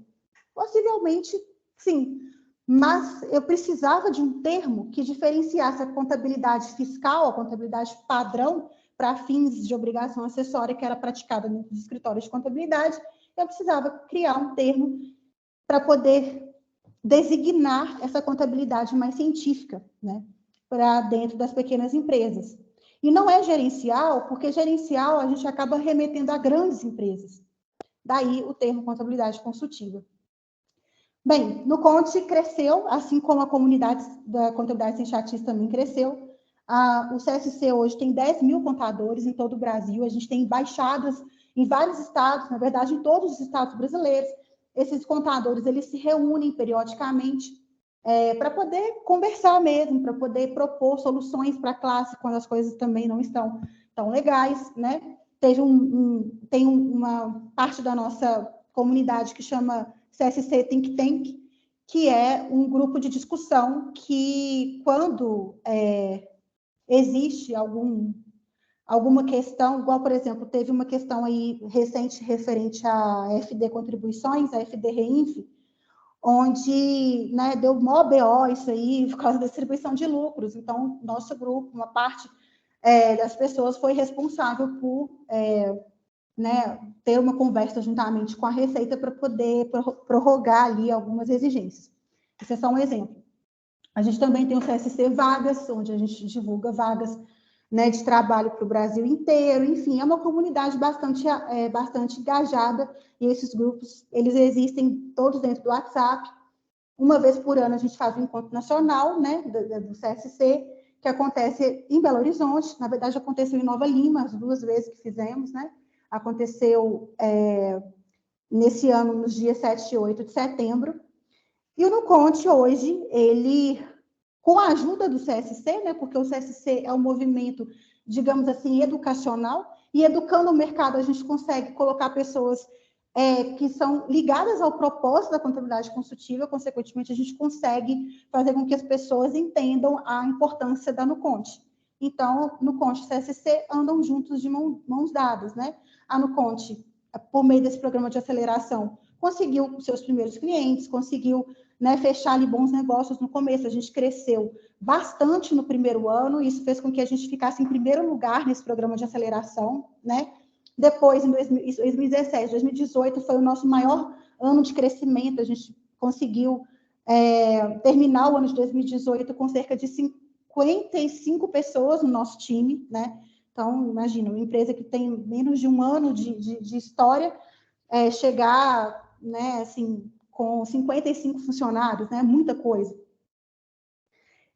Possivelmente, sim. Mas eu precisava de um termo que diferenciasse a contabilidade fiscal, a contabilidade padrão, para fins de obrigação acessória que era praticada nos escritórios de contabilidade. Eu precisava criar um termo para poder designar essa contabilidade mais científica, né, para dentro das pequenas empresas. E não é gerencial, porque gerencial a gente acaba remetendo a grandes empresas. Daí o termo contabilidade consultiva. Bem, no Conte cresceu, assim como a comunidade da Contabilidade Sem Chatice também cresceu. O CSC hoje tem 10 mil contadores em todo o Brasil, a gente tem embaixadas em vários estados, na verdade, em todos os estados brasileiros. Esses contadores, eles se reúnem periodicamente para poder conversar mesmo, para poder propor soluções para a classe quando as coisas também não estão tão legais, né? Tem uma parte da nossa comunidade que chama CSC Think Tank, que é um grupo de discussão que, quando existe alguma questão, igual, por exemplo, teve uma questão aí recente referente à FD Contribuições, a FD Reinf, onde, né, deu mó BO isso aí por causa da distribuição de lucros. Então, nosso grupo, uma parte das pessoas foi responsável por né, ter uma conversa juntamente com a Receita para poder prorrogar ali algumas exigências. Esse é só um exemplo. A gente também tem o CSC Vagas, onde a gente divulga vagas, né, de trabalho para o Brasil inteiro. Enfim, é uma comunidade bastante engajada, e esses grupos, eles existem todos dentro do WhatsApp. Uma vez por ano a gente faz um encontro nacional, né, do CSC, que acontece em Belo Horizonte. Na verdade, aconteceu em Nova Lima, as 2 vezes que fizemos, né? Aconteceu nesse ano, nos dias 7 e 8 de setembro. E o NuConte, hoje, ele, com a ajuda do CSC, né, porque o CSC é um movimento, digamos assim, educacional, e educando o mercado, a gente consegue colocar pessoas que são ligadas ao propósito da contabilidade consultiva, consequentemente, a gente consegue fazer com que as pessoas entendam a importância da NuConte. Então, NuConte e CSC andam juntos de mãos dadas, né? A NuConte, por meio desse programa de aceleração, conseguiu seus primeiros clientes, conseguiu, né, fechar ali bons negócios no começo. A gente cresceu bastante no primeiro ano, e isso fez com que a gente ficasse em primeiro lugar nesse programa de aceleração, né? Depois, em 2017, 2018, foi o nosso maior ano de crescimento. A gente conseguiu terminar o ano de 2018 com cerca de 55 pessoas no nosso time, né? Então, imagina, uma empresa que tem menos de um ano de história, chegar, né, assim, com 55 funcionários, né? Muita coisa.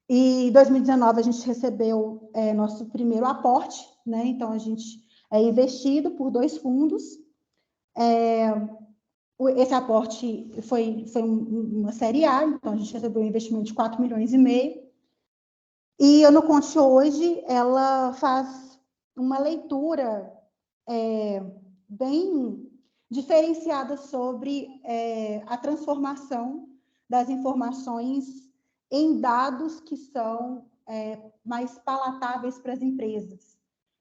E em 2019 a gente recebeu nosso primeiro aporte, né? Então a gente é investido por 2 fundos. esse aporte foi uma série A, então a gente recebeu um investimento de 4,5 milhões. E eu no Conte hoje, ela faz uma leitura bem diferenciada sobre a transformação das informações em dados que são mais palatáveis para as empresas.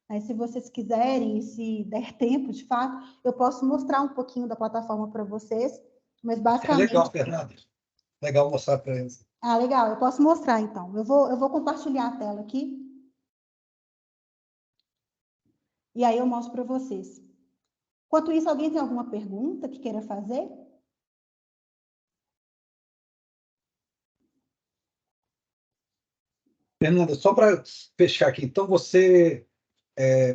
Aí, se vocês quiserem, e se der tempo, de fato, eu posso mostrar um pouquinho da plataforma para vocês, mas basicamente... Legal, Fernanda. Legal mostrar para eles. Ah, legal, eu posso mostrar, então. Eu vou compartilhar a tela aqui. E aí eu mostro para vocês. Enquanto isso, alguém tem alguma pergunta que queira fazer? Fernanda, só para fechar aqui, então você,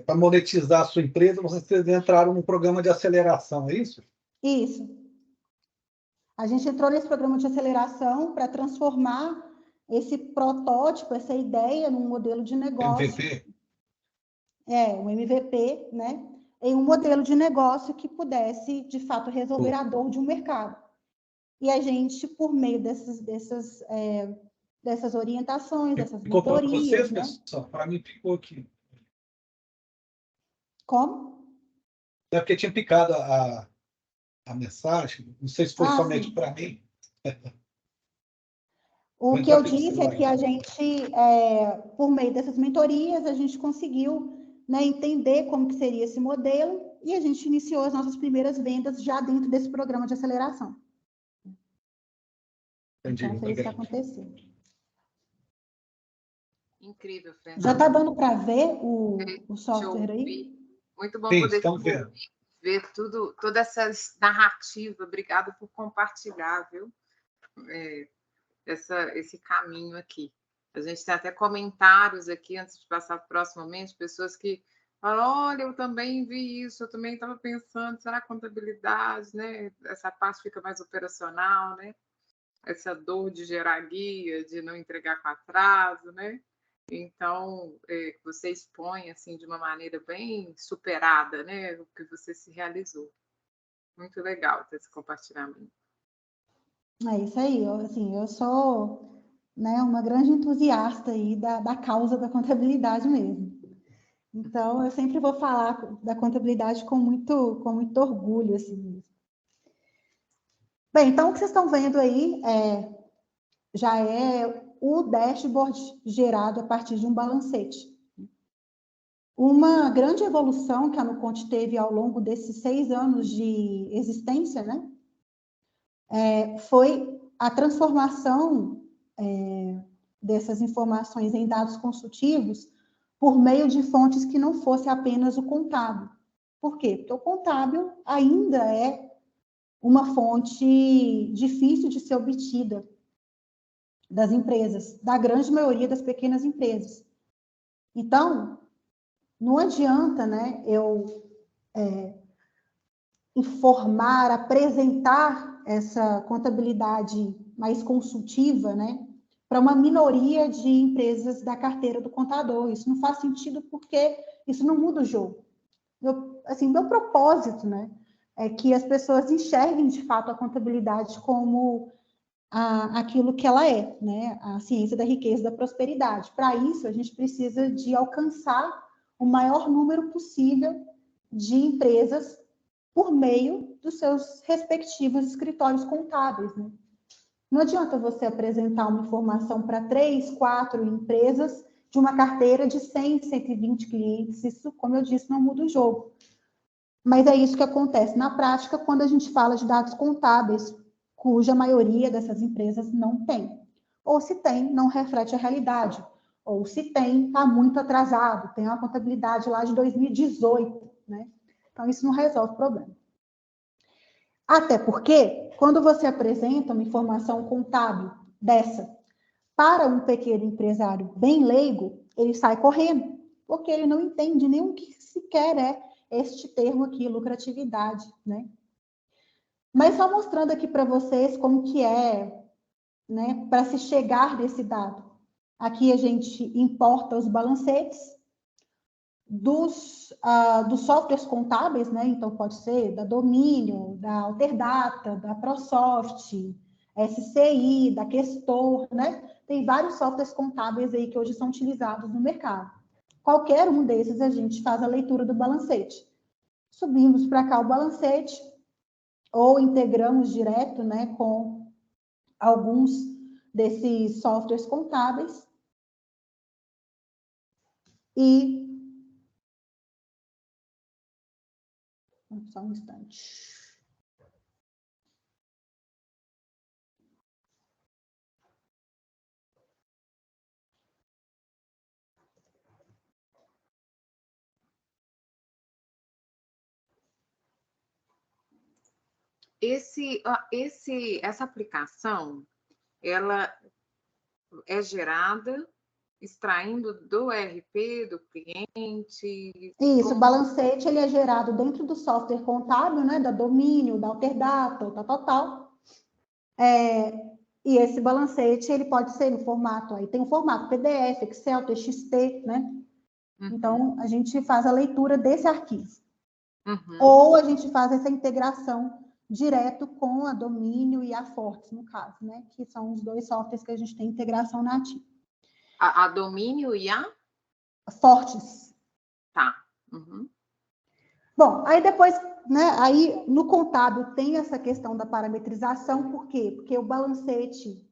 para monetizar a sua empresa, vocês entraram num programa de aceleração, é isso? Isso. A gente entrou nesse programa de aceleração para transformar esse protótipo, essa ideia, num modelo de negócio. MVP? Um MVP, né? Em um modelo de negócio que pudesse, de fato, resolver a dor de um mercado. E a gente, por meio dessas orientações, dessas Ficou para mentorias, vocês, né? pessoal? Para mim ficou aqui. Como? É porque tinha picado a mensagem, não sei se foi somente para mim. O que eu disse é que a gente, por meio dessas mentorias, a gente conseguiu, né, entender como que seria esse modelo e a gente iniciou as nossas primeiras vendas já dentro desse programa de aceleração. Entendi, então, foi isso que aconteceu. Incrível, Fernanda. Já está dando para ver o software aí? Muito bom Sim, poder ver toda essa narrativa. Obrigado por compartilhar, viu? Esse caminho aqui. A gente tem até comentários aqui, antes de passar proximamente, pessoas que falam, olha, eu também vi isso, eu também estava pensando, será contabilidade, né? Essa parte fica mais operacional, né? Essa dor de gerar guia, de não entregar com atraso, né? Então, você expõe assim de uma maneira bem superada, né, o que você se realizou. Muito legal ter esse compartilhamento. É isso aí, eu sou, né, uma grande entusiasta aí da causa da contabilidade mesmo. Então, eu sempre vou falar da contabilidade com muito orgulho, assim. Bem, então, o que vocês estão vendo aí já é o dashboard gerado a partir de um balancete. Uma grande evolução que a Nuconte teve ao longo desses 6 anos de existência, né, foi a transformação dessas informações em dados consultivos por meio de fontes que não fosse apenas o contábil. Por quê? Porque o contábil ainda é uma fonte difícil de ser obtida das empresas, da grande maioria das pequenas empresas. Então, não adianta, né, eu informar, apresentar essa contabilidade mais consultiva, né, para uma minoria de empresas da carteira do contador. Isso não faz sentido porque isso não muda o jogo. Meu propósito, né, é que as pessoas enxerguem de fato a contabilidade como aquilo que ela é, né, a ciência da riqueza e da prosperidade. Para isso, a gente precisa de alcançar o maior número possível de empresas por meio dos seus respectivos escritórios contábeis, né? Não adianta você apresentar uma informação para 3, 4 empresas de uma carteira de 100, 120 clientes. Isso, como eu disse, não muda o jogo. Mas é isso que acontece na prática quando a gente fala de dados contábeis, cuja maioria dessas empresas não tem. Ou se tem, não reflete a realidade. Ou se tem, está muito atrasado, tem uma contabilidade lá de 2018, né? Então, isso não resolve o problema. Até porque, quando você apresenta uma informação contábil dessa para um pequeno empresário bem leigo, ele sai correndo, porque ele não entende nem o que sequer é este termo aqui, lucratividade, né? Mas só mostrando aqui para vocês como que é, né, para se chegar nesse dado. Aqui a gente importa os balancetes, dos softwares contábeis, né? Então, pode ser da Domínio, da Alterdata, da ProSoft, SCI, da Questor, né? Tem vários softwares contábeis aí que hoje são utilizados no mercado. Qualquer um desses, a gente faz a leitura do balancete. Subimos para cá o balancete, ou integramos direto, né, com alguns desses softwares contábeis. E só um instante. Essa aplicação, ela é gerada extraindo do ERP, do cliente? Isso, o balancete ele é gerado dentro do software contábil, né, da Domínio, da Alterdata, tal. E esse balancete ele pode ser no formato, aí tem um formato PDF, Excel, TXT, né? Uhum. Então, a gente faz a leitura desse arquivo. Uhum. Ou a gente faz essa integração direto com a Domínio e a Fortes, no caso, né? Que são os dois softwares que a gente tem integração nativa. A Domínio e a? Fortes. Tá. Uhum. Bom, aí depois, né? Aí no contábil tem essa questão da parametrização, por quê? Porque o balancete,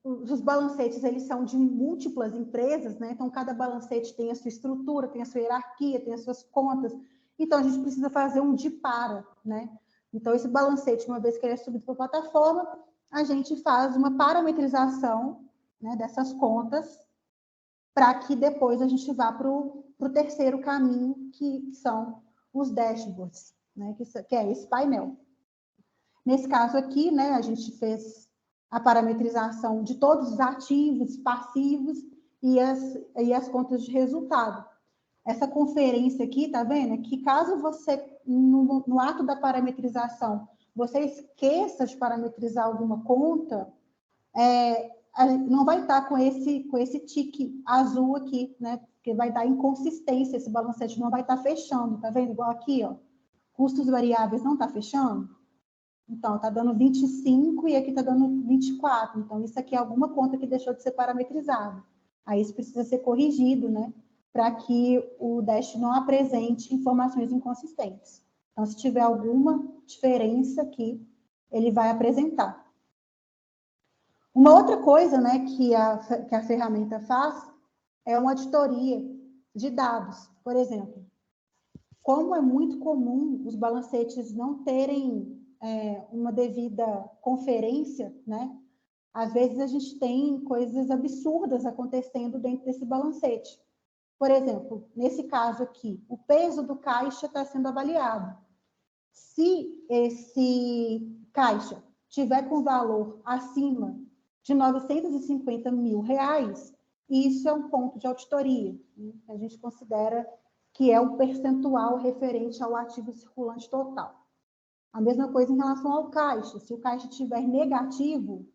os balancetes, eles são de múltiplas empresas, né? Então, cada balancete tem a sua estrutura, tem a sua hierarquia, tem as suas contas. Então, a gente precisa fazer um de para, né? Então, esse balancete, uma vez que ele é subido para a plataforma, a gente faz uma parametrização, né, dessas contas, para que depois a gente vá para o terceiro caminho, que são os dashboards, né? Que é esse painel. Nesse caso aqui, né, a gente fez a parametrização de todos os ativos, passivos e as contas de resultado. Essa conferência aqui, tá vendo? Que caso você, no ato da parametrização, você esqueça de parametrizar alguma conta, não vai estar com esse tique azul aqui, né? Porque vai dar inconsistência, esse balancete não vai estar fechando, tá vendo? Igual aqui, ó. Custos variáveis não está fechando. Então, está dando 25 e aqui está dando 24. Então, isso aqui é alguma conta que deixou de ser parametrizada. Aí isso precisa ser corrigido, né? Para que o Dash não apresente informações inconsistentes. Então, se tiver alguma diferença aqui, ele vai apresentar. Uma outra coisa, né, que a ferramenta faz é uma auditoria de dados. Por exemplo, como é muito comum os balancetes não terem uma devida conferência, né? Às vezes a gente tem coisas absurdas acontecendo dentro desse balancete. Por exemplo, nesse caso aqui, o peso do caixa está sendo avaliado. Se esse caixa tiver com valor acima de R$950 mil, isso é um ponto de auditoria, né? A gente considera que é um percentual referente ao ativo circulante total. A mesma coisa em relação ao caixa. Se o caixa estiver negativo,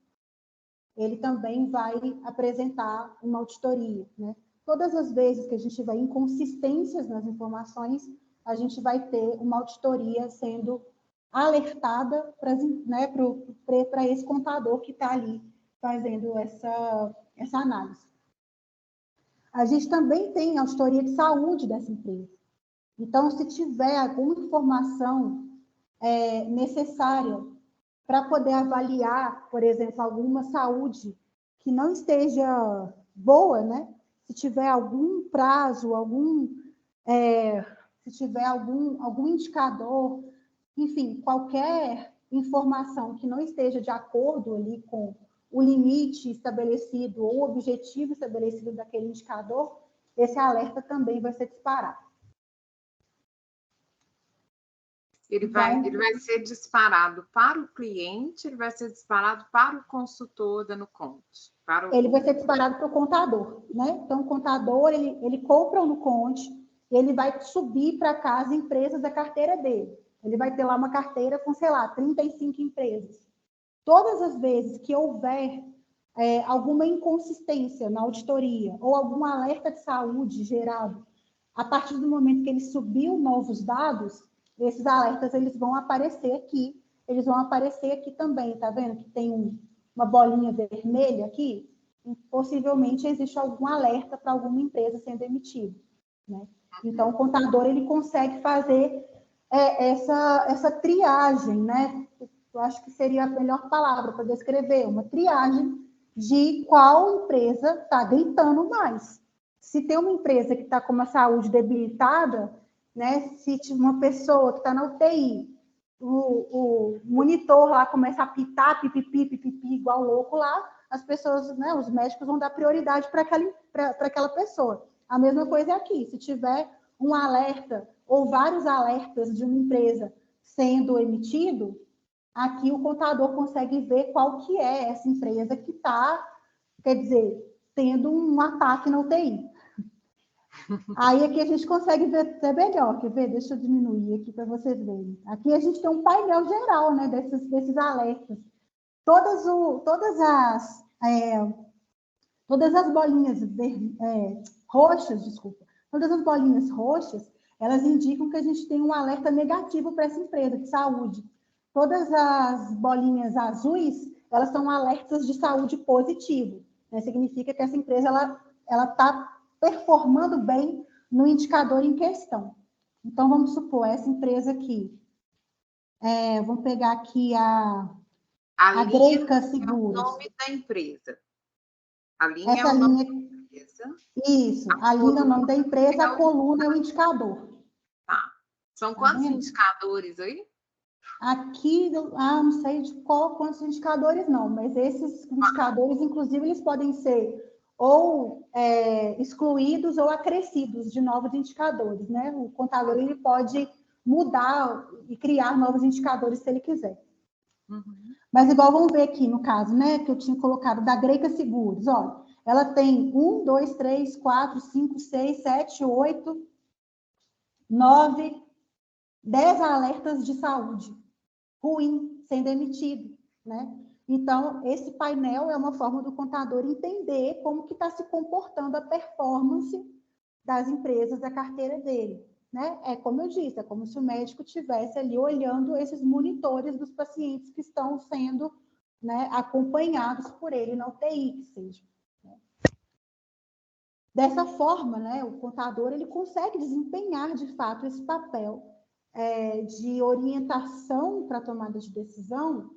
ele também vai apresentar uma auditoria, né? Todas as vezes que a gente tiver inconsistências nas informações, a gente vai ter uma auditoria sendo alertada para esse contador que está ali fazendo essa análise. A gente também tem auditoria de saúde dessa empresa. Então, se tiver alguma informação necessária para poder avaliar, por exemplo, alguma saúde que não esteja boa, né? Se tiver algum prazo, se tiver algum indicador, enfim, qualquer informação que não esteja de acordo ali com o limite estabelecido ou o objetivo estabelecido daquele indicador, esse alerta também vai ser disparado. Ele vai ser disparado para o cliente, ele vai ser disparado para o consultor dando conta. Ele vai ser disparado para o contador, né? Então, o contador, ele compra no Conte, ele vai subir para cá as empresas da carteira dele. Ele vai ter lá uma carteira com, sei lá, 35 empresas. Todas as vezes que houver alguma inconsistência na auditoria ou algum alerta de saúde gerado, a partir do momento que ele subiu novos dados, esses alertas eles vão aparecer aqui. Eles vão aparecer aqui também, tá vendo? Que tem uma bolinha vermelha aqui. Possivelmente existe algum alerta para alguma empresa sendo emitida, né? Então, o contador ele consegue fazer essa triagem, né? Eu acho que seria a melhor palavra para descrever, uma triagem de qual empresa está gritando mais. Se tem uma empresa que está com uma saúde debilitada, né? Se uma pessoa que está na UTI, o monitor lá começa a pitar, pipipi, igual louco lá, as pessoas, né, os médicos vão dar prioridade para aquela pessoa. A mesma coisa é aqui, se tiver um alerta ou vários alertas de uma empresa sendo emitido, aqui o contador consegue ver qual que é essa empresa que está, quer dizer, tendo um ataque na UTI. Aí aqui a gente consegue ver até melhor, quer ver? Deixa eu diminuir aqui para vocês verem. Aqui a gente tem um painel geral, né, desses alertas. Todas as bolinhas roxas, desculpa, todas as bolinhas roxas, elas indicam que a gente tem um alerta negativo para essa empresa de saúde. Todas as bolinhas azuis, elas são alertas de saúde positivo, né? Significa que essa empresa ela está performando bem no indicador em questão. Então, vamos supor, essa empresa aqui, vamos pegar aqui a Greica Seguros. É o nome da empresa. A linha essa é o nome linha, da empresa. isso, a linha é o nome da empresa, a coluna é o indicador. Tá. São quantos indicadores aí? Aqui, não sei de quantos indicadores não, mas esses indicadores, inclusive, eles podem ser ou excluídos ou acrescidos de novos indicadores, né? O contador ele pode mudar e criar novos indicadores se ele quiser. Uhum. Mas igual vamos ver aqui no caso, né, que eu tinha colocado da Greica Seguros, ó, ela tem 1, 2, 3, 4, 5, 6, 7, 8, 9, 10 alertas de saúde ruim sendo emitido, né? Então, esse painel é uma forma do contador entender como que está se comportando a performance das empresas da carteira dele, né? É como eu disse, é como se o médico estivesse ali olhando esses monitores dos pacientes que estão sendo, né, acompanhados por ele na UTI, que seja. Né? Dessa forma, né, o contador ele consegue desempenhar, de fato, esse papel de orientação para a tomada de decisão,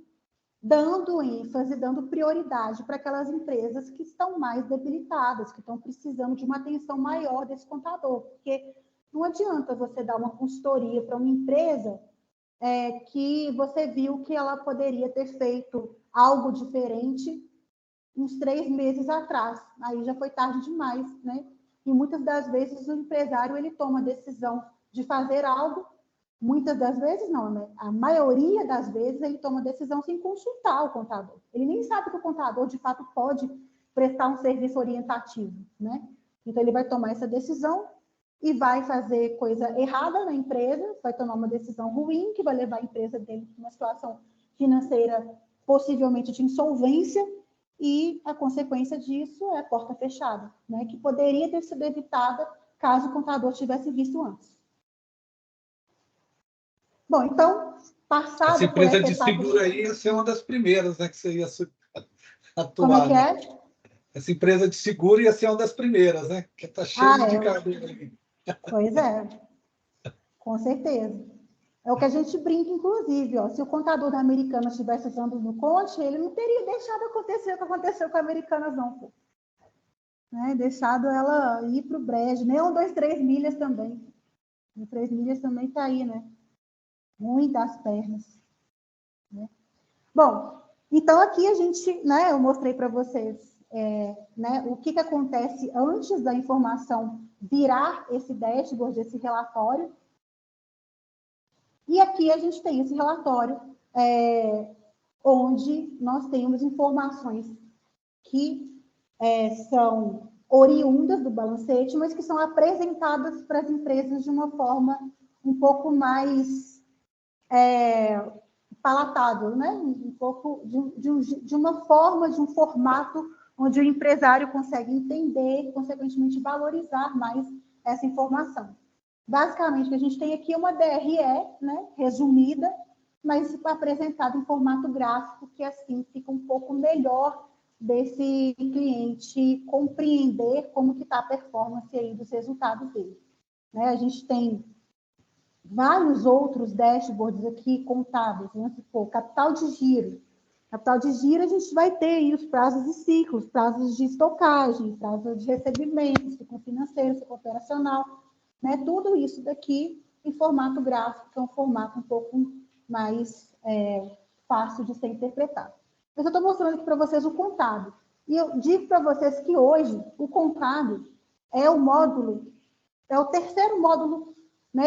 dando ênfase, dando prioridade para aquelas empresas que estão mais debilitadas, que estão precisando de uma atenção maior desse contador, porque não adianta você dar uma consultoria para uma empresa que você viu que ela poderia ter feito algo diferente uns 3 meses atrás, aí já foi tarde demais, né? E muitas das vezes o empresário ele toma a decisão de fazer algo. Muitas das vezes não, né? A maioria das vezes ele toma decisão sem consultar o contador. Ele nem sabe que o contador, de fato, pode prestar um serviço orientativo, né? Então, ele vai tomar essa decisão e vai fazer coisa errada na empresa, vai tomar uma decisão ruim, que vai levar a empresa dele para uma situação financeira possivelmente de insolvência, e a consequência disso é a porta fechada, né? Que poderia ter sido evitada caso o contador tivesse visto antes. Bom, então, passado essa empresa por essa de etapa seguro aí ia ser uma das primeiras, né, que você ia atuar. Como é que né? é? Essa empresa de seguro ia ser uma das primeiras, né? Que está cheio de indicadores aí. Pois é, com certeza. É o que a gente brinca, inclusive, ó, se o contador da Americanas estivesse usando no Conte, ele não teria deixado acontecer o que aconteceu com a Americanas, não, pô. Né? Deixado ela ir para o brejo, nem 1, 2, 3 milhas também. O 3 milhas também está aí, né? Ruim das pernas. Né? Bom, então aqui a gente, né, eu mostrei para vocês né, o que acontece antes da informação virar esse dashboard, esse relatório. E aqui a gente tem esse relatório onde nós temos informações que são oriundas do balancete, mas que são apresentadas para as empresas de uma forma um pouco mais palatável, né? Um pouco de uma forma, de um formato onde o empresário consegue entender e, consequentemente, valorizar mais essa informação. Basicamente, a gente tem aqui uma DRE, né, resumida, mas apresentada em formato gráfico, que assim fica um pouco melhor desse cliente compreender como que está a performance aí dos resultados dele. Né? A gente tem vários outros dashboards aqui contábeis, vamos supor, capital de giro. Capital de giro, a gente vai ter aí os prazos de ciclos, prazos de estocagem, prazos de recebimento, ciclo financeiro, ciclo operacional, né? Tudo isso daqui em formato gráfico, que é um formato um pouco mais fácil de ser interpretado. Eu estou mostrando aqui para vocês o contábil. E eu digo para vocês que hoje o contábil é o módulo, é o terceiro módulo, né?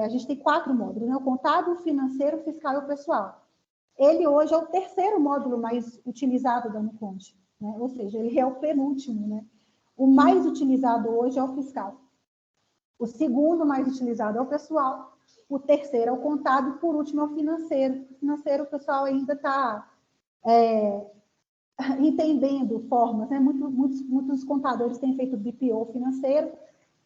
A gente tem 4 módulos, né? O contábil, o financeiro, o fiscal e o pessoal. Ele hoje é o terceiro módulo mais utilizado da Nuconte, né? Ou seja, ele é o penúltimo, né? O mais utilizado hoje é o fiscal. O segundo mais utilizado é o pessoal. O terceiro é o contábil, por último é o financeiro. O financeiro, o pessoal ainda está entendendo formas, né? Muitos contadores têm feito BPO financeiro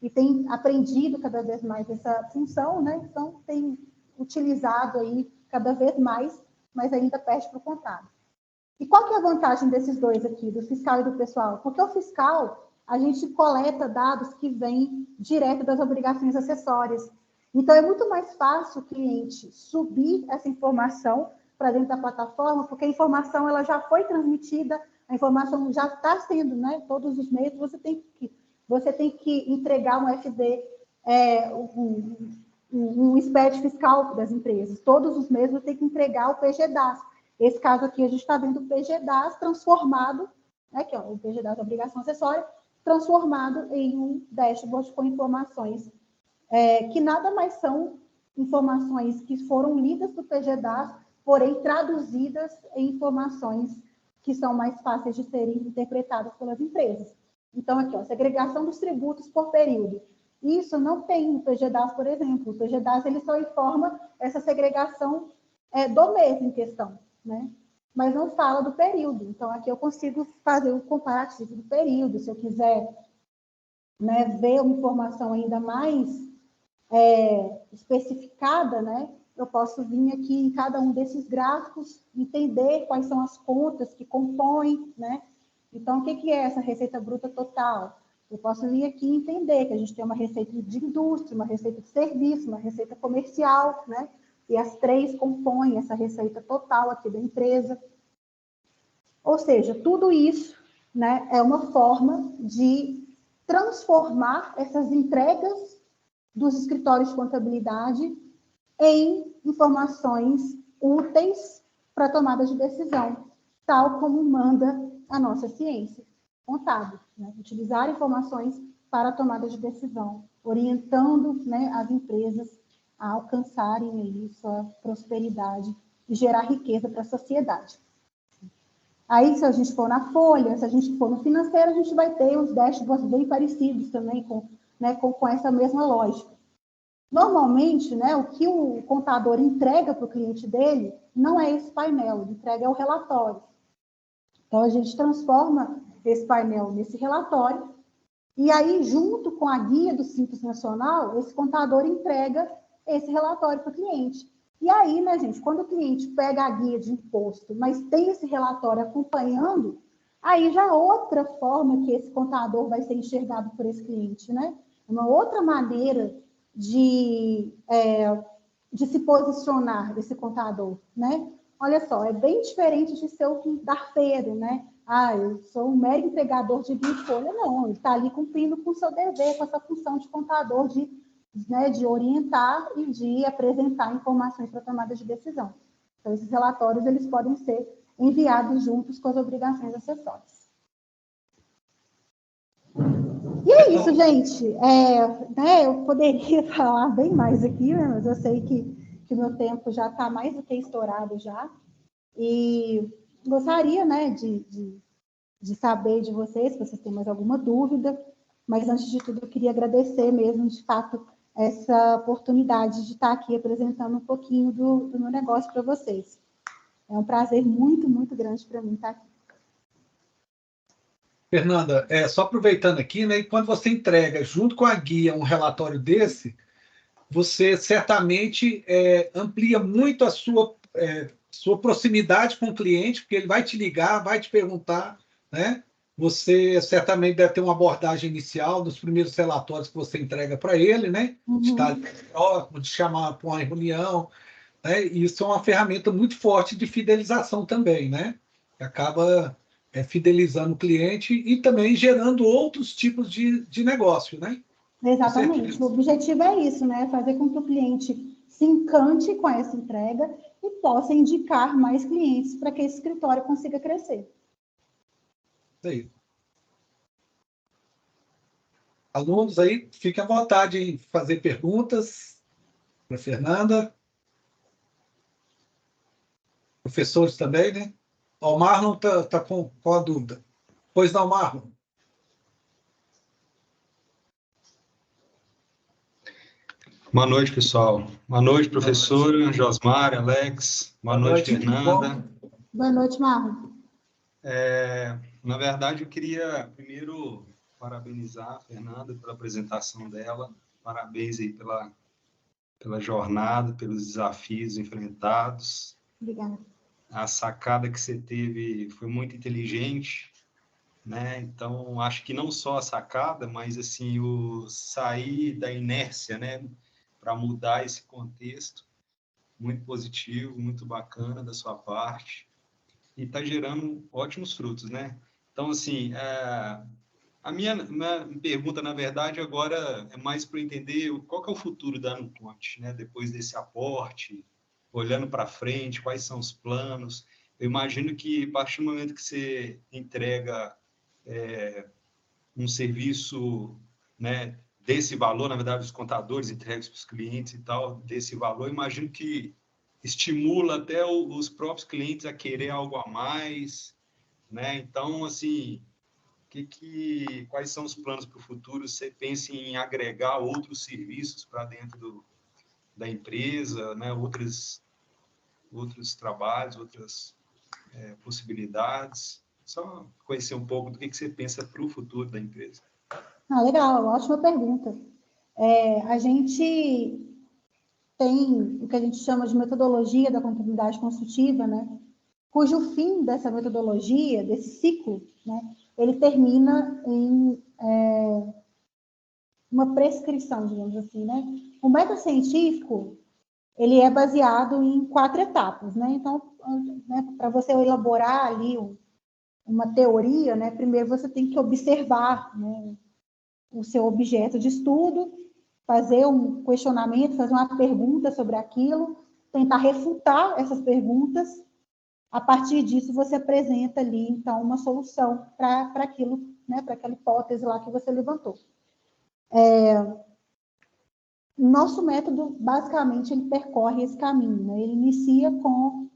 e têm aprendido cada vez mais essa função, né? Então, tem utilizado aí cada vez mais, mas ainda perde para o contábil. E qual que é a vantagem desses dois aqui, do fiscal e do pessoal? Porque o fiscal, a gente coleta dados que vêm direto das obrigações acessórias. Então, é muito mais fácil o cliente subir essa informação para dentro da plataforma, porque a informação ela já foi transmitida, a informação já está sendo, né? Todos os meses você tem que entregar um FD, um SPED fiscal das empresas. Todos os meses você tem que entregar o PGDAS. Esse caso aqui, a gente está vendo o PGDAS transformado, né, que é o PGDAS, obrigação acessória, transformado em um dashboard com informações que nada mais são informações que foram lidas do PGDAS, porém traduzidas em informações que são mais fáceis de serem interpretadas pelas empresas. Então, aqui, ó, segregação dos tributos por período. Isso não tem no PGDAS, por exemplo. O PGDAS ele só informa essa segregação do mês em questão, né? Mas não fala do período. Então, aqui eu consigo fazer o comparativo do período. Se eu quiser, né, ver uma informação ainda mais especificada, né, eu posso vir aqui em cada um desses gráficos, entender quais são as contas que compõem, né? Então, o que é essa receita bruta total? Eu posso vir aqui e entender que a gente tem uma receita de indústria, uma receita de serviço, uma receita comercial, né? E as 3 compõem essa receita total aqui da empresa. Ou seja, tudo isso, né, é uma forma de transformar essas entregas dos escritórios de contabilidade em informações úteis para tomada de decisão, tal como manda a nossa ciência contábil, né? Utilizar informações para a tomada de decisão, orientando, né, as empresas a alcançarem aí sua prosperidade e gerar riqueza para a sociedade. Aí, se a gente for na folha, se a gente for no financeiro, a gente vai ter uns dashboards bem parecidos também com essa mesma lógica. Normalmente, né, o que o contador entrega para o cliente dele não é esse painel, ele entrega o relatório. Então, a gente transforma esse painel nesse relatório e aí, junto com a guia do Simples Nacional, esse contador entrega esse relatório para o cliente. E aí, né, gente, quando o cliente pega a guia de imposto, mas tem esse relatório acompanhando, aí já é outra forma que esse contador vai ser enxergado por esse cliente, né? Uma outra maneira de se posicionar esse contador, né? Olha só, é bem diferente de ser o darfeiro, né? Ah, eu sou um mero entregador de guia e folha. Não, ele está ali cumprindo com o seu dever, com essa função de contador, de orientar e de apresentar informações para tomada de decisão. Então, esses relatórios eles podem ser enviados juntos com as obrigações acessórias. E é isso, gente. Eu poderia falar bem mais aqui, né, mas eu sei que o meu tempo já está mais do que estourado já. E gostaria, né, de saber de vocês, se vocês têm mais alguma dúvida, mas antes de tudo eu queria agradecer mesmo, de fato, essa oportunidade de estar aqui apresentando um pouquinho do meu negócio para vocês. É um prazer muito, muito grande para mim estar aqui. Fernanda, só aproveitando aqui, né, quando você entrega junto com a guia um relatório desse, você certamente amplia muito a sua proximidade com o cliente, porque ele vai te ligar, vai te perguntar, né? Você certamente deve ter uma abordagem inicial dos primeiros relatórios que você entrega para ele, né? De estar próximo, de chamar para uma reunião, né? E isso é uma ferramenta muito forte de fidelização também, né? Que acaba fidelizando o cliente e também gerando outros tipos de negócio, né? Exatamente. O objetivo é isso, né? Fazer com que o cliente se encante com essa entrega e possa indicar mais clientes para que esse escritório consiga crescer. Aí. Alunos aí, fiquem à vontade em fazer perguntas para a Fernanda. Professores também, né? O Marlon está com a dúvida. Pois não, Marlon. Boa noite, pessoal. Boa noite, professora Josmar, Alex. Boa noite, Fernanda. Boa noite, Marlon. Na verdade, eu queria primeiro parabenizar a Fernanda pela apresentação dela. Parabéns aí pela jornada, pelos desafios enfrentados. Obrigada. A sacada que você teve foi muito inteligente, né? Então, acho que não só a sacada, mas assim, o sair da inércia, né? Para mudar esse contexto, muito positivo, muito bacana da sua parte, e está gerando ótimos frutos, né? Então, assim, a minha pergunta, na verdade, agora é mais para entender qual que é o futuro da Nuconte, né? Depois desse aporte, olhando para frente, quais são os planos. Eu imagino que, a partir do momento que você entrega um serviço, né, desse valor, na verdade, os contadores entregam para os clientes e tal, desse valor, imagino que estimula até os próprios clientes a querer algo a mais, né? Então, assim, quais são os planos para o futuro? Você pensa em agregar outros serviços para dentro da empresa, né? Outros trabalhos, outras possibilidades? Só conhecer um pouco do que você pensa para o futuro da empresa. Legal, ótima pergunta. A gente tem o que a gente chama de metodologia da contabilidade consultiva, né? Cujo fim dessa metodologia, desse ciclo, né? Ele termina em uma prescrição, digamos assim, né? O método científico, ele é baseado em 4 etapas, né? Então, né, para você elaborar ali uma teoria, né? Primeiro você tem que observar, né, o seu objeto de estudo, fazer um questionamento, fazer uma pergunta sobre aquilo, tentar refutar essas perguntas. A partir disso, você apresenta ali, então, uma solução para aquilo, né, para aquela hipótese lá que você levantou. Nosso método, basicamente, ele percorre esse caminho, né? Ele inicia com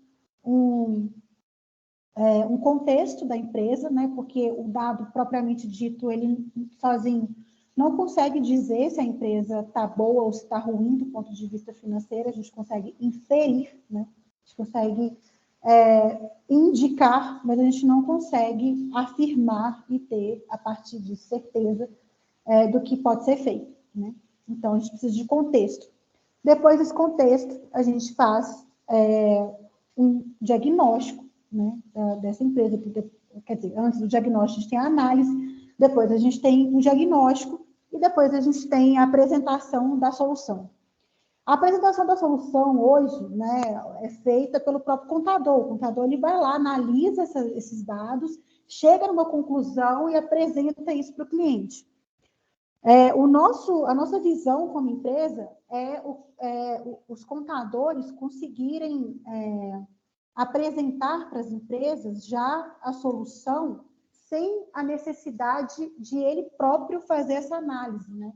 um contexto da empresa, né? Porque o dado propriamente dito, ele sozinho não consegue dizer se a empresa está boa ou se está ruim do ponto de vista financeiro, a gente consegue inferir, né? A gente consegue indicar, mas a gente não consegue afirmar e ter, a partir de certeza do que pode ser feito, né? Então, a gente precisa de contexto. Depois desse contexto, a gente faz um diagnóstico, né, dessa empresa. Quer dizer, antes do diagnóstico, a gente tem a análise, depois a gente tem o diagnóstico e depois a gente tem a apresentação da solução. A apresentação da solução hoje, né, é feita pelo próprio contador. O contador ele vai lá, analisa esses dados, chega numa conclusão e apresenta isso para o cliente. A nossa visão como empresa é os contadores conseguirem apresentar para as empresas já a solução sem a necessidade de ele próprio fazer essa análise, né?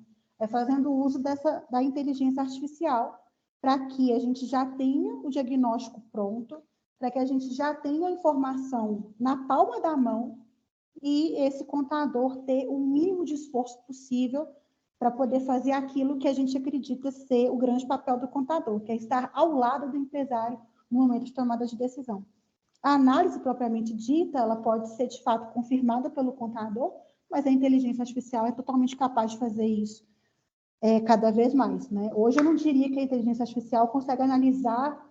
Fazendo uso da inteligência artificial para que a gente já tenha o diagnóstico pronto, para que a gente já tenha a informação na palma da mão e esse contador ter o mínimo de esforço possível para poder fazer aquilo que a gente acredita ser o grande papel do contador, que é estar ao lado do empresário no momento de tomada de decisão. A análise propriamente dita, ela pode ser, de fato, confirmada pelo contador, mas a inteligência artificial é totalmente capaz de fazer isso cada vez mais, né? Hoje eu não diria que a inteligência artificial consegue analisar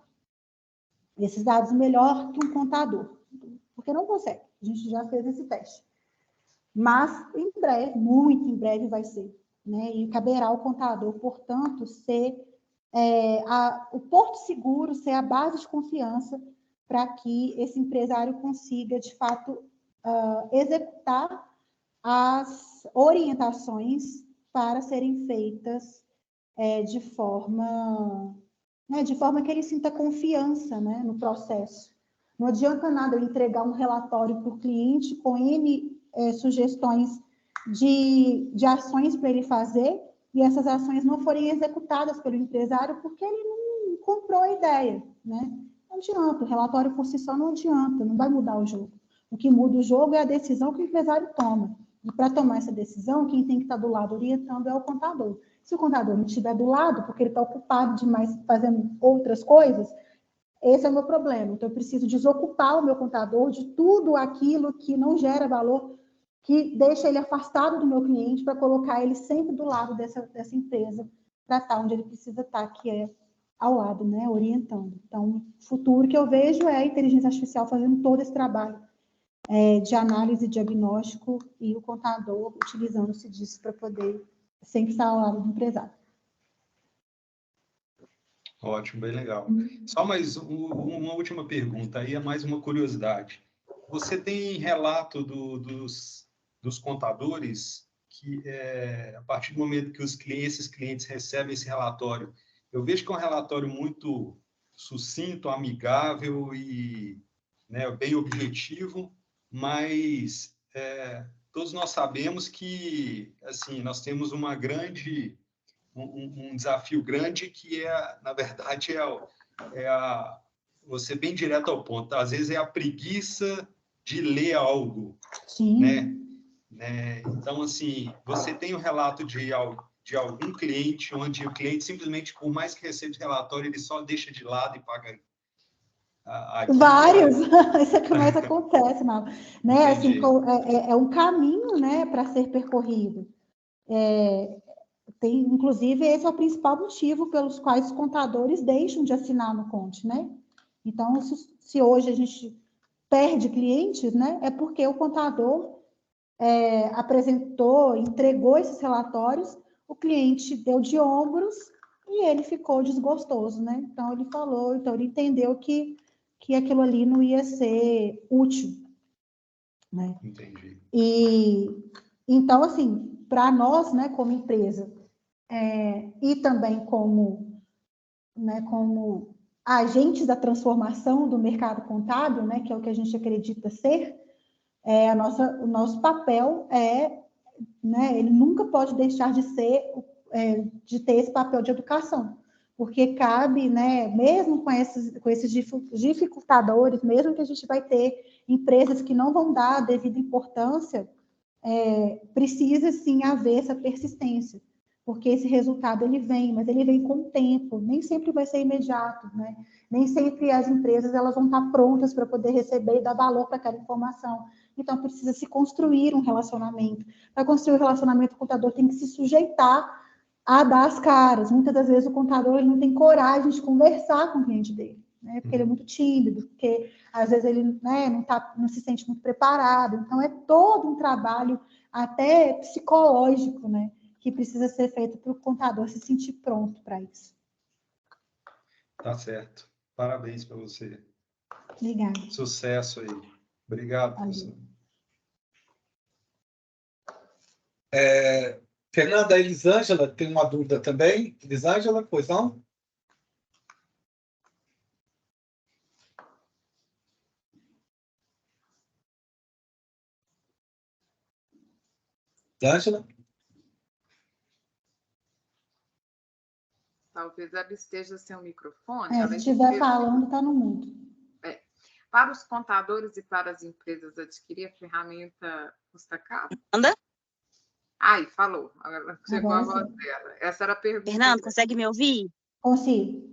esses dados melhor que um contador, porque não consegue. A gente já fez esse teste. Mas, em breve, muito em breve vai ser, né? E caberá ao contador, portanto, ser o porto seguro, ser a base de confiança para que esse empresário consiga, de fato, executar as orientações para serem feitas de forma que ele sinta confiança, né, no processo. Não adianta nada eu entregar um relatório para o cliente com N sugestões de ações para ele fazer e essas ações não forem executadas pelo empresário porque ele não comprou a ideia, né? Não adianta, o relatório por si só não adianta, não vai mudar o jogo. O que muda o jogo é a decisão que o empresário toma. E para tomar essa decisão, quem tem que estar do lado orientando é o contador. Se o contador não estiver do lado, porque ele está ocupado demais fazendo outras coisas, esse é o meu problema. Então, eu preciso desocupar o meu contador de tudo aquilo que não gera valor, que deixa ele afastado do meu cliente, para colocar ele sempre do lado dessa empresa, para estar onde ele precisa estar, que é ao lado, né, orientando. Então, o futuro que eu vejo é a inteligência artificial fazendo todo esse trabalho de análise, diagnóstico, e o contador utilizando-se disso para poder sempre estar ao lado do empresário. Ótimo, bem legal. Só mais uma última pergunta, aí é mais uma curiosidade. Você tem relato dos contadores que, a partir do momento que esses clientes recebem esse relatório, eu vejo que é um relatório muito sucinto, amigável e, né, bem objetivo, mas todos nós sabemos que, assim, nós temos um desafio grande que na verdade, você bem direto ao ponto. Às vezes é a preguiça de ler algo, Sim. né? Então, assim, você tem o relato de algum cliente onde o cliente simplesmente, por mais que receba relatório, ele só deixa de lado e paga a guia. Vários, isso é o que mais acontece, não, né? Assim, é um caminho, né, para ser percorrido. Inclusive, esse é o principal motivo pelos quais os contadores deixam de assinar no Conte, né? Então, se hoje a gente perde clientes, né, é porque o contador apresentou, entregou esses relatórios, o cliente deu de ombros e ele ficou desgostoso, né? Então, ele entendeu que aquilo ali não ia ser útil, né? Entendi. E, então, assim, para nós, né, como empresa, e também como agentes da transformação do mercado contábil, né, que é o que a gente acredita ser, o nosso papel né, ele nunca pode deixar de ter esse papel de educação, porque cabe, né, mesmo com esses dificultadores, mesmo que a gente vai ter empresas que não vão dar a devida importância, precisa sim haver essa persistência, porque esse resultado ele vem, mas ele vem com o tempo, nem sempre vai ser imediato, né? Nem sempre as empresas elas vão estar prontas para poder receber e dar valor para aquela informação. Então, precisa se construir um relacionamento. Para construir um relacionamento, o contador tem que se sujeitar a dar as caras. Muitas das vezes o contador ele não tem coragem de conversar com o cliente dele, né? Porque ele é muito tímido, porque às vezes ele, né, não se sente muito preparado. Então, é todo um trabalho até psicológico, né, que precisa ser feito para o contador se sentir pronto para isso. Tá certo. Parabéns para você. Obrigada. Sucesso aí. Obrigado, professor. Fernanda, a Elisângela tem uma dúvida também. Elisângela, pois não? Elisângela? Talvez ela esteja sem o microfone. Se estiver falando, está no mudo. Para os contadores e para as empresas adquirir a ferramenta custa caro? Anda? Ai, falou. Agora chegou a Agora voz sim. dela. Essa era a pergunta. Fernando, consegue me ouvir? Consigo.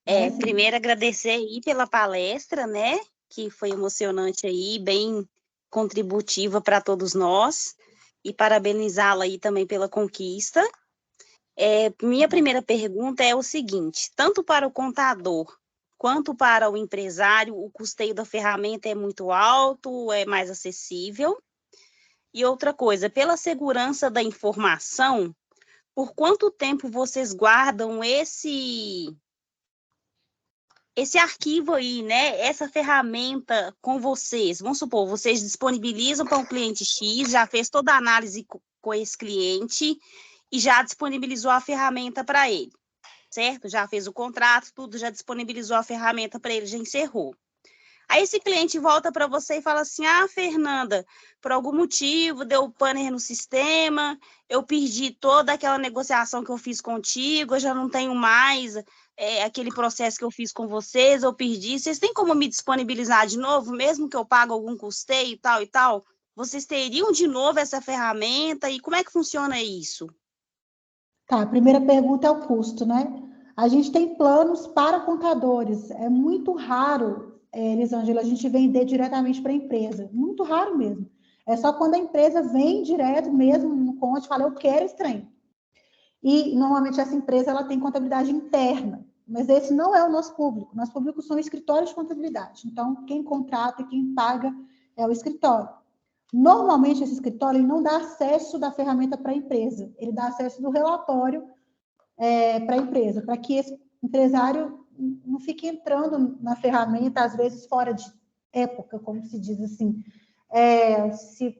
Agora sim. Primeiro agradecer aí pela palestra, né? Que foi emocionante aí, bem contributiva para todos nós. E parabenizá-la aí também pela conquista. Minha primeira pergunta é o seguinte: tanto para o contador quanto para o empresário, o custeio da ferramenta é muito alto, é mais acessível? E outra coisa, pela segurança da informação, por quanto tempo vocês guardam esse arquivo aí, né? Essa ferramenta com vocês? Vamos supor, vocês disponibilizam para um cliente X, já fez toda a análise com esse cliente e já disponibilizou a ferramenta para ele, certo? Já fez o contrato, tudo, já disponibilizou a ferramenta para ele, já encerrou. Aí esse cliente volta para você e fala assim: ah, Fernanda, por algum motivo deu pane no sistema, eu perdi toda aquela negociação que eu fiz contigo, eu já não tenho mais aquele processo que eu fiz com vocês, eu perdi. Vocês têm como me disponibilizar de novo, mesmo que eu pague algum custeio e tal e tal? Vocês teriam de novo essa ferramenta? E como é que funciona isso? Tá, a primeira pergunta é o custo, né? A gente tem planos para contadores. É muito raro, Elisângela, a gente vender diretamente para a empresa. Muito raro mesmo. É só quando a empresa vem direto mesmo no conte e fala, eu quero esse trem. E, normalmente, essa empresa ela tem contabilidade interna. Mas esse não é o nosso público. Nosso público são escritórios de contabilidade. Então, quem contrata e quem paga é o escritório. Normalmente, esse escritório ele não dá acesso da ferramenta para a empresa, ele dá acesso do relatório para a empresa, para que esse empresário não fique entrando na ferramenta, às vezes fora de época, como se diz assim.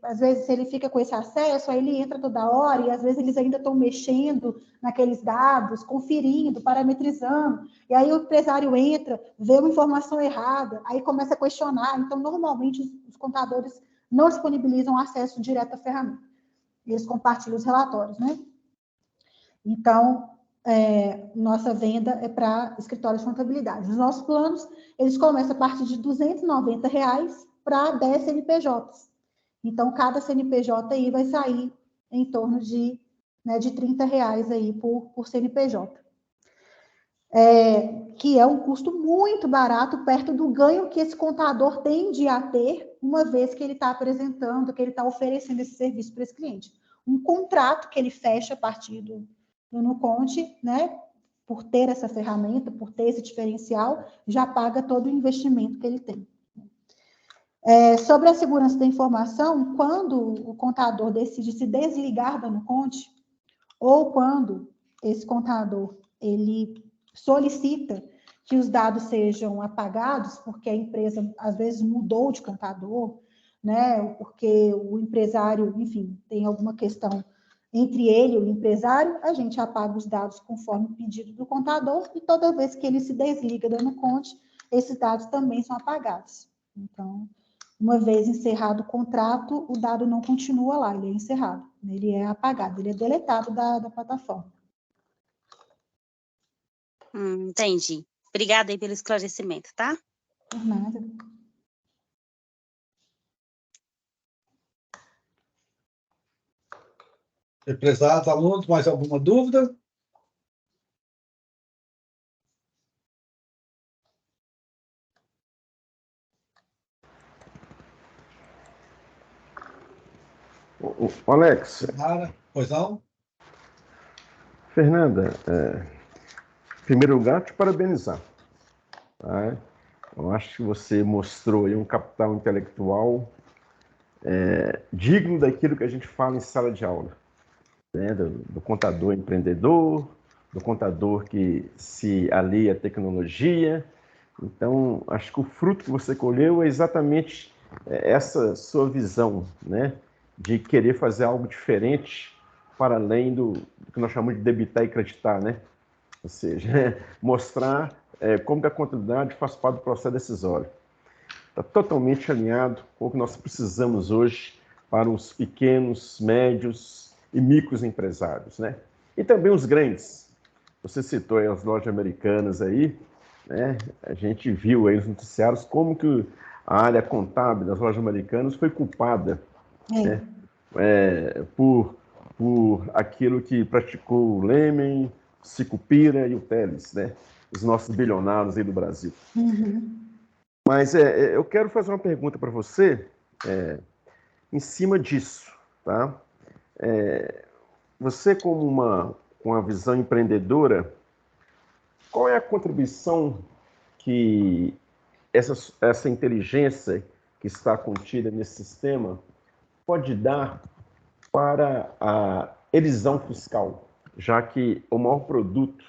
Às vezes, se ele fica com esse acesso, aí ele entra toda hora, e às vezes eles ainda estão mexendo naqueles dados, conferindo, parametrizando, e aí o empresário entra, vê uma informação errada, aí começa a questionar. Então, normalmente, os contadores não disponibilizam acesso direto à ferramenta. Eles compartilham os relatórios, né? Então, nossa venda é para escritórios de contabilidade. Os nossos planos, eles começam a partir de R$ 290 para 10 CNPJs. Então, cada CNPJ aí vai sair em torno de R$ 30 aí por CNPJ. Que é um custo muito barato, perto do ganho que esse contador tende a ter, uma vez que ele está apresentando, que ele está oferecendo esse serviço para esse cliente. Um contrato que ele fecha a partir do NuConte, né, por ter essa ferramenta, por ter esse diferencial, já paga todo o investimento que ele tem. Sobre a segurança da informação, quando o contador decide se desligar da NuConte, ou quando esse contador ele solicita que os dados sejam apagados, porque a empresa, às vezes, mudou de contador, né? Porque o empresário, enfim, tem alguma questão entre ele e o empresário, a gente apaga os dados conforme o pedido do contador, e toda vez que ele se desliga da NuConte, esses dados também são apagados. Então, uma vez encerrado o contrato, o dado não continua lá, ele é encerrado, ele é apagado, ele é deletado da plataforma. Entendi. Obrigada aí pelo esclarecimento, tá? Por nada. Prezados alunos, mais alguma dúvida? Alex. Pois não? Fernanda, em primeiro lugar, te parabenizar. Tá? Eu acho que você mostrou aí um capital intelectual digno daquilo que a gente fala em sala de aula. Né? Do contador empreendedor, do contador que se alia à tecnologia. Então, acho que o fruto que você colheu é exatamente essa sua visão, né? De querer fazer algo diferente para além do que nós chamamos de debitar e creditar, né? Ou seja, mostrar como que a contabilidade faz parte do processo decisório. Está totalmente alinhado com o que nós precisamos hoje para os pequenos, médios e micros empresários, né? E também os grandes. Você citou aí as lojas americanas aí, né? A gente viu aí nos noticiários como que a área contábil das lojas americanas foi culpada, né? por aquilo que praticou o Lehman, Sicupira e o Teles, né? Os nossos bilionários aí do Brasil. Uhum. Mas eu quero fazer uma pergunta para você em cima disso, tá? Você, como uma visão empreendedora, qual é a contribuição que essa inteligência que está contida nesse sistema pode dar para a elisão fiscal, já que o maior produto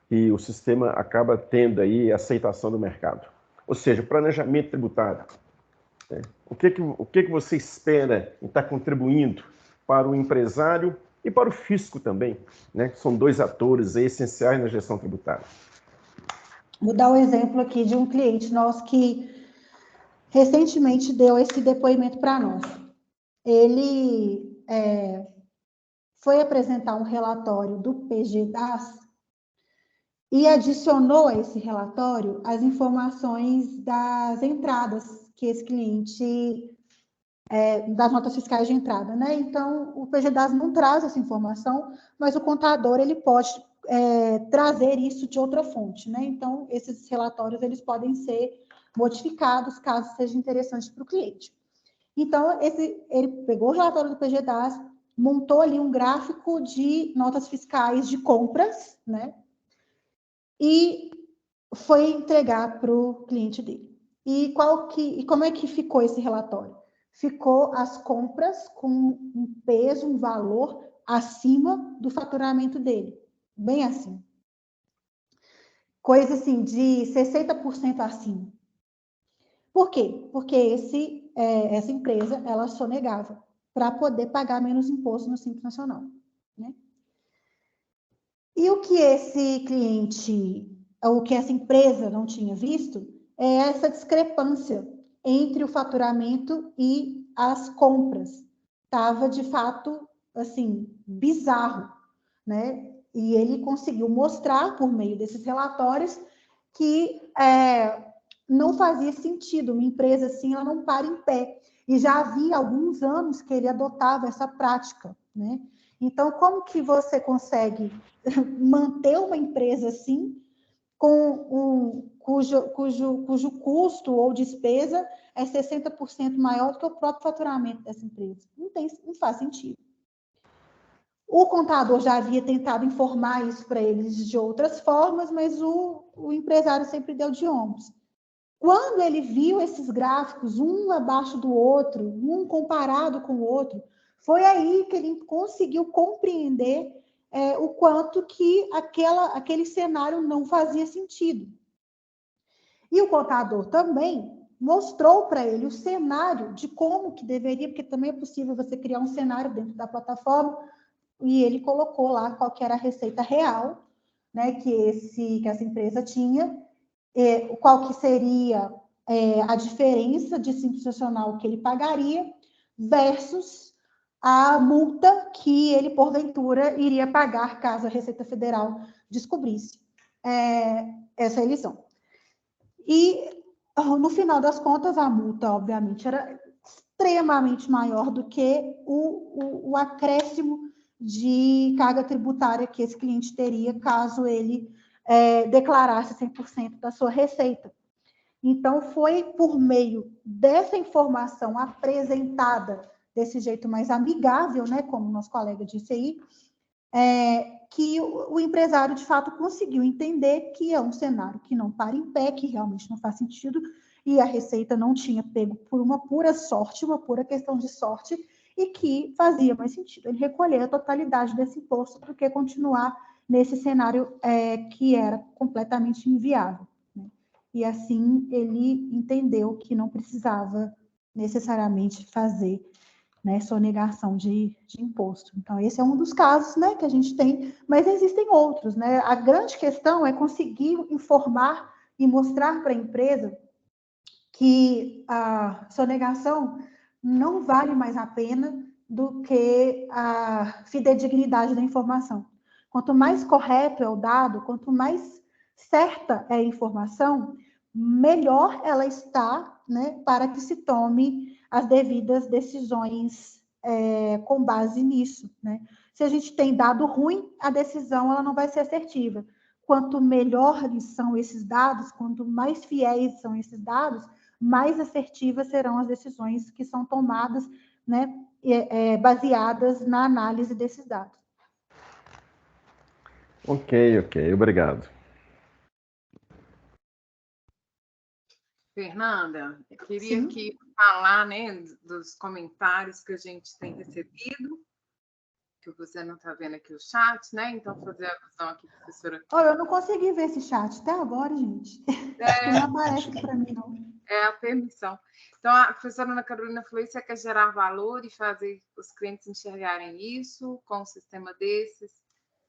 que o sistema acaba tendo aí é a aceitação do mercado? Ou seja, planejamento tributário. Né? O que você espera em estar contribuindo para o empresário e para o fisco também, né? Que são dois atores essenciais na gestão tributária. Vou dar um exemplo aqui de um cliente nosso que recentemente deu esse depoimento para nós. Ele foi apresentar um relatório do PGDAS e adicionou a esse relatório as informações das entradas que esse cliente, das notas fiscais de entrada, né? Então, o PGDAS não traz essa informação, mas o contador, ele pode trazer isso de outra fonte, né? Então, esses relatórios, eles podem ser modificados, caso seja interessante para o cliente. Então, ele pegou o relatório do PGDAS, montou ali um gráfico de notas fiscais de compras, né? E foi entregar para o cliente dele. E como é que ficou esse relatório? Ficou as compras com um peso, um valor acima do faturamento dele, bem acima. Coisa assim de 60% acima. Por quê? Porque essa empresa, ela sonegava para poder pagar menos imposto no Simples Nacional, né? E o que essa empresa não tinha visto é essa discrepância entre o faturamento e as compras. Estava, de fato, assim, bizarro, né? E ele conseguiu mostrar, por meio desses relatórios, que não fazia sentido. Uma empresa assim, ela não para em pé. E já havia alguns anos que ele adotava essa prática, né? Então, como que você consegue manter uma empresa assim, cujo custo ou despesa é 60% maior do que o próprio faturamento dessa empresa? Não faz sentido. O contador já havia tentado informar isso para eles de outras formas, mas o empresário sempre deu de ombros. Quando ele viu esses gráficos, um abaixo do outro, um comparado com o outro, foi aí que ele conseguiu compreender o quanto que aquele cenário não fazia sentido. E o contador também mostrou para ele o cenário de como que deveria, porque também é possível você criar um cenário dentro da plataforma, e ele colocou lá qual que era a receita real, né, que essa empresa tinha, qual que seria a diferença de Simples Nacional que ele pagaria versus a multa que ele, porventura, iria pagar caso a Receita Federal descobrisse essa elisão. E, no final das contas, a multa, obviamente, era extremamente maior do que o acréscimo de carga tributária que esse cliente teria caso ele declarasse 100% da sua receita. Então, foi por meio dessa informação apresentada desse jeito mais amigável, né, como o nosso colega disse aí, que o empresário, de fato, conseguiu entender que é um cenário que não para em pé, que realmente não faz sentido, e a Receita não tinha pego por uma pura sorte, uma pura questão de sorte, e que fazia mais sentido ele recolher a totalidade desse imposto do que continuar nesse cenário que era completamente inviável. Né? E assim ele entendeu que não precisava necessariamente fazer, né, sonegação de imposto. Então, esse é um dos casos, né, que a gente tem, mas existem outros. Né? A grande questão é conseguir informar e mostrar para a empresa que a sonegação não vale mais a pena do que a fidedignidade da informação. Quanto mais correto é o dado, quanto mais certa é a informação, melhor ela está, né, para que se tome as devidas decisões com base nisso, né? Se a gente tem dado ruim, a decisão ela não vai ser assertiva. Quanto melhores são esses dados, quanto mais fiéis são esses dados, mais assertivas serão as decisões que são tomadas, né, baseadas na análise desses dados. Ok, obrigado. Fernanda, eu queria Sim. aqui falar, né, dos comentários que a gente tem recebido, que você não está vendo aqui o chat, né? Então, fazer a alusão aqui, professora. Olha, eu não consegui ver esse chat até agora, gente. Não aparece aqui para mim, não. É a permissão. Então, a professora Ana Carolina falou isso, quer gerar valor e fazer os clientes enxergarem isso com um sistema desses.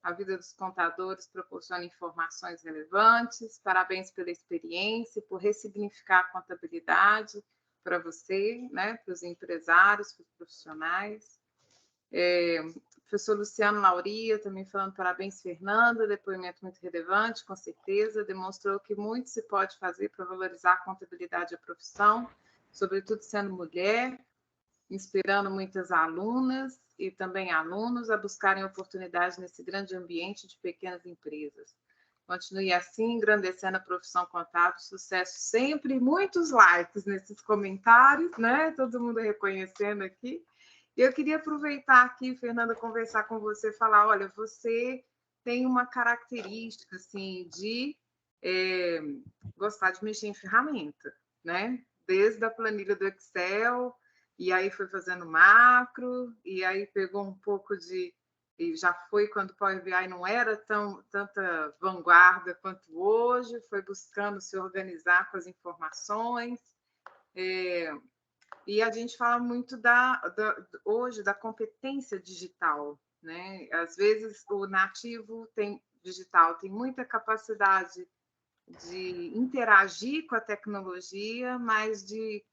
A vida dos contadores proporciona informações relevantes. Parabéns pela experiência, por ressignificar a contabilidade para você, né, para os empresários, para os profissionais. Professor Luciano Lauria também falando parabéns, Fernanda, depoimento muito relevante, com certeza, demonstrou que muito se pode fazer para valorizar a contabilidade e a profissão, sobretudo sendo mulher, inspirando muitas alunas e também alunos a buscarem oportunidades nesse grande ambiente de pequenas empresas. Continue assim, engrandecendo a profissão contábil, sucesso sempre, muitos likes nesses comentários, né? Todo mundo reconhecendo aqui. E eu queria aproveitar aqui, Fernanda, conversar com você, falar, olha, você tem uma característica, assim, de gostar de mexer em ferramenta, né? Desde a planilha do Excel, e aí foi fazendo macro, e aí pegou um pouco de... E já foi quando o Power BI não era tanta vanguarda quanto hoje, foi buscando se organizar com as informações. E a gente fala muito hoje da competência digital, né? Às vezes o nativo digital tem muita capacidade de interagir com a tecnologia, mas de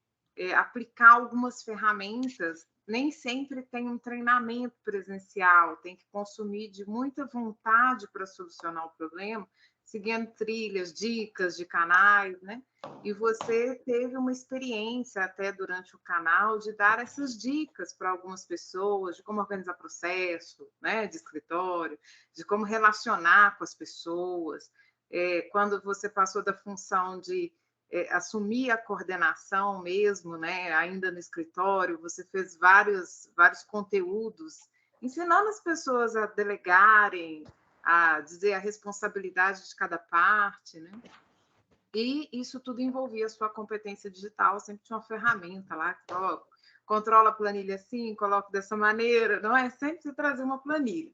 aplicar algumas ferramentas, nem sempre tem um treinamento presencial, tem que consumir de muita vontade para solucionar o problema, seguindo trilhas, dicas de canais, né? E você teve uma experiência até durante o canal de dar essas dicas para algumas pessoas, de como organizar processo, né, de escritório, de como relacionar com as pessoas. Quando você passou da função de assumir a coordenação mesmo, né, ainda no escritório, você fez vários conteúdos, ensinando as pessoas a delegarem, a dizer a responsabilidade de cada parte, né? E isso tudo envolvia a sua competência digital, sempre tinha uma ferramenta lá, que controla a planilha assim, coloca dessa maneira, não é? Sempre se trazer uma planilha.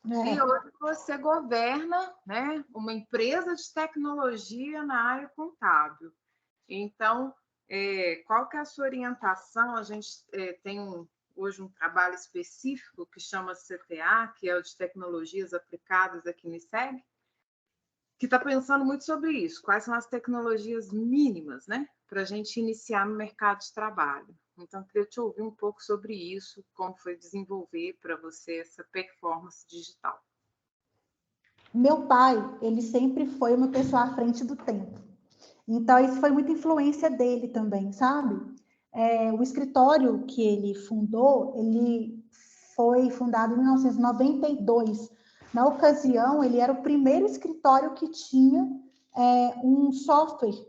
E hoje você governa, né, uma empresa de tecnologia na área contábil. Então, qual que é a sua orientação? A gente tem hoje um trabalho específico que chama CTA, que é o de Tecnologias Aplicadas aqui no ICEB, que está pensando muito sobre isso. Quais são as tecnologias mínimas, né, para a gente iniciar no mercado de trabalho? Então, queria te ouvir um pouco sobre isso, como foi desenvolver para você essa performance digital. Meu pai, ele sempre foi uma pessoa à frente do tempo. Então, isso foi muita influência dele também, sabe? O escritório que ele fundou, ele foi fundado em 1992. Na ocasião, ele era o primeiro escritório que tinha um software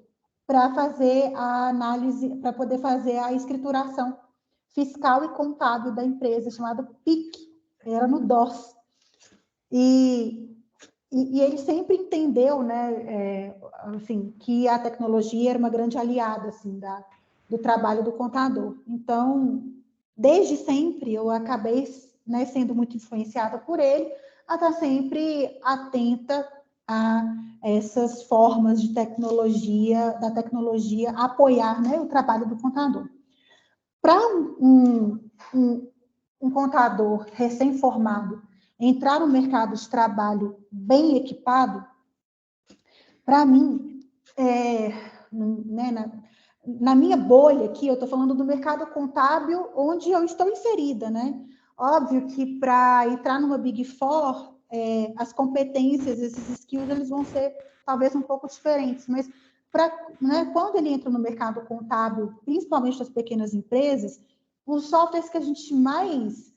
para fazer a análise, para poder fazer a escrituração fiscal e contábil da empresa, chamado PIC, era no DOS. E ele sempre entendeu, né, assim, que a tecnologia era uma grande aliada, assim, do trabalho do contador. Então, desde sempre, eu acabei, né, sendo muito influenciada por ele, a estar sempre atenta a essas formas de tecnologia, da tecnologia apoiar, né, o trabalho do contador. Para um contador recém-formado entrar no mercado de trabalho bem equipado, para mim, né, na minha bolha aqui, eu estou falando do mercado contábil onde eu estou inserida, né? Óbvio que para entrar numa Big Four, as competências, esses skills, eles vão ser talvez um pouco diferentes, mas né, quando ele entra no mercado contábil, principalmente das pequenas empresas, os softwares que a gente mais,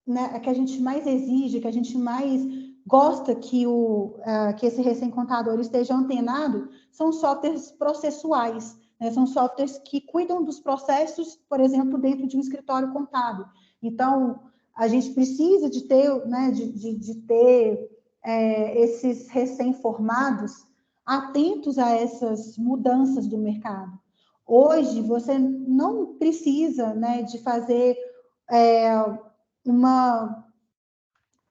né, que a gente mais exige, que a gente mais gosta que esse recém-contador esteja antenado, são softwares processuais, né? São softwares que cuidam dos processos, por exemplo, dentro de um escritório contábil. Então, a gente precisa de ter, né, de ter esses recém-formados atentos a essas mudanças do mercado. Hoje, você não precisa, né, de fazer uma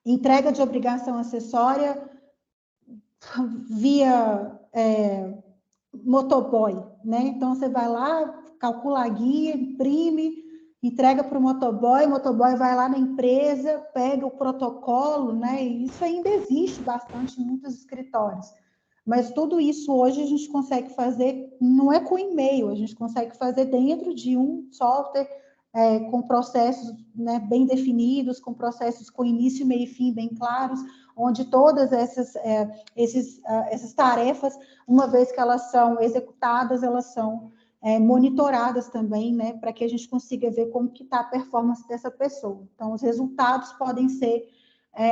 entrega de obrigação acessória via motoboy, né? Então, você vai lá, calcula a guia, imprime, entrega para o motoboy vai lá na empresa, pega o protocolo, né? E isso ainda existe bastante em muitos escritórios. Mas tudo isso hoje a gente consegue fazer, não é com e-mail, a gente consegue fazer dentro de um software com processos, né, bem definidos, com processos com início, meio e fim bem claros, onde todas essas tarefas, uma vez que elas são executadas, elas são monitoradas também, né, para que a gente consiga ver como que está a performance dessa pessoa. Então, os resultados podem ser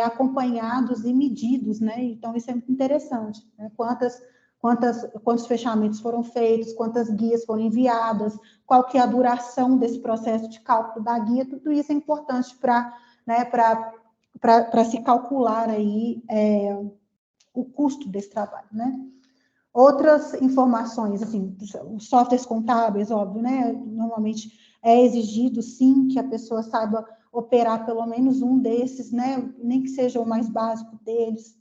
acompanhados e medidos, né? Então, isso é muito interessante, né? Quantos fechamentos foram feitos, quantas guias foram enviadas, qual que é a duração desse processo de cálculo da guia, tudo isso é importante para, né, para se calcular aí o custo desse trabalho, né? Outras informações, assim, os softwares contábeis, óbvio, né? Normalmente é exigido, sim, que a pessoa saiba operar pelo menos um desses, né? Nem que seja o mais básico deles.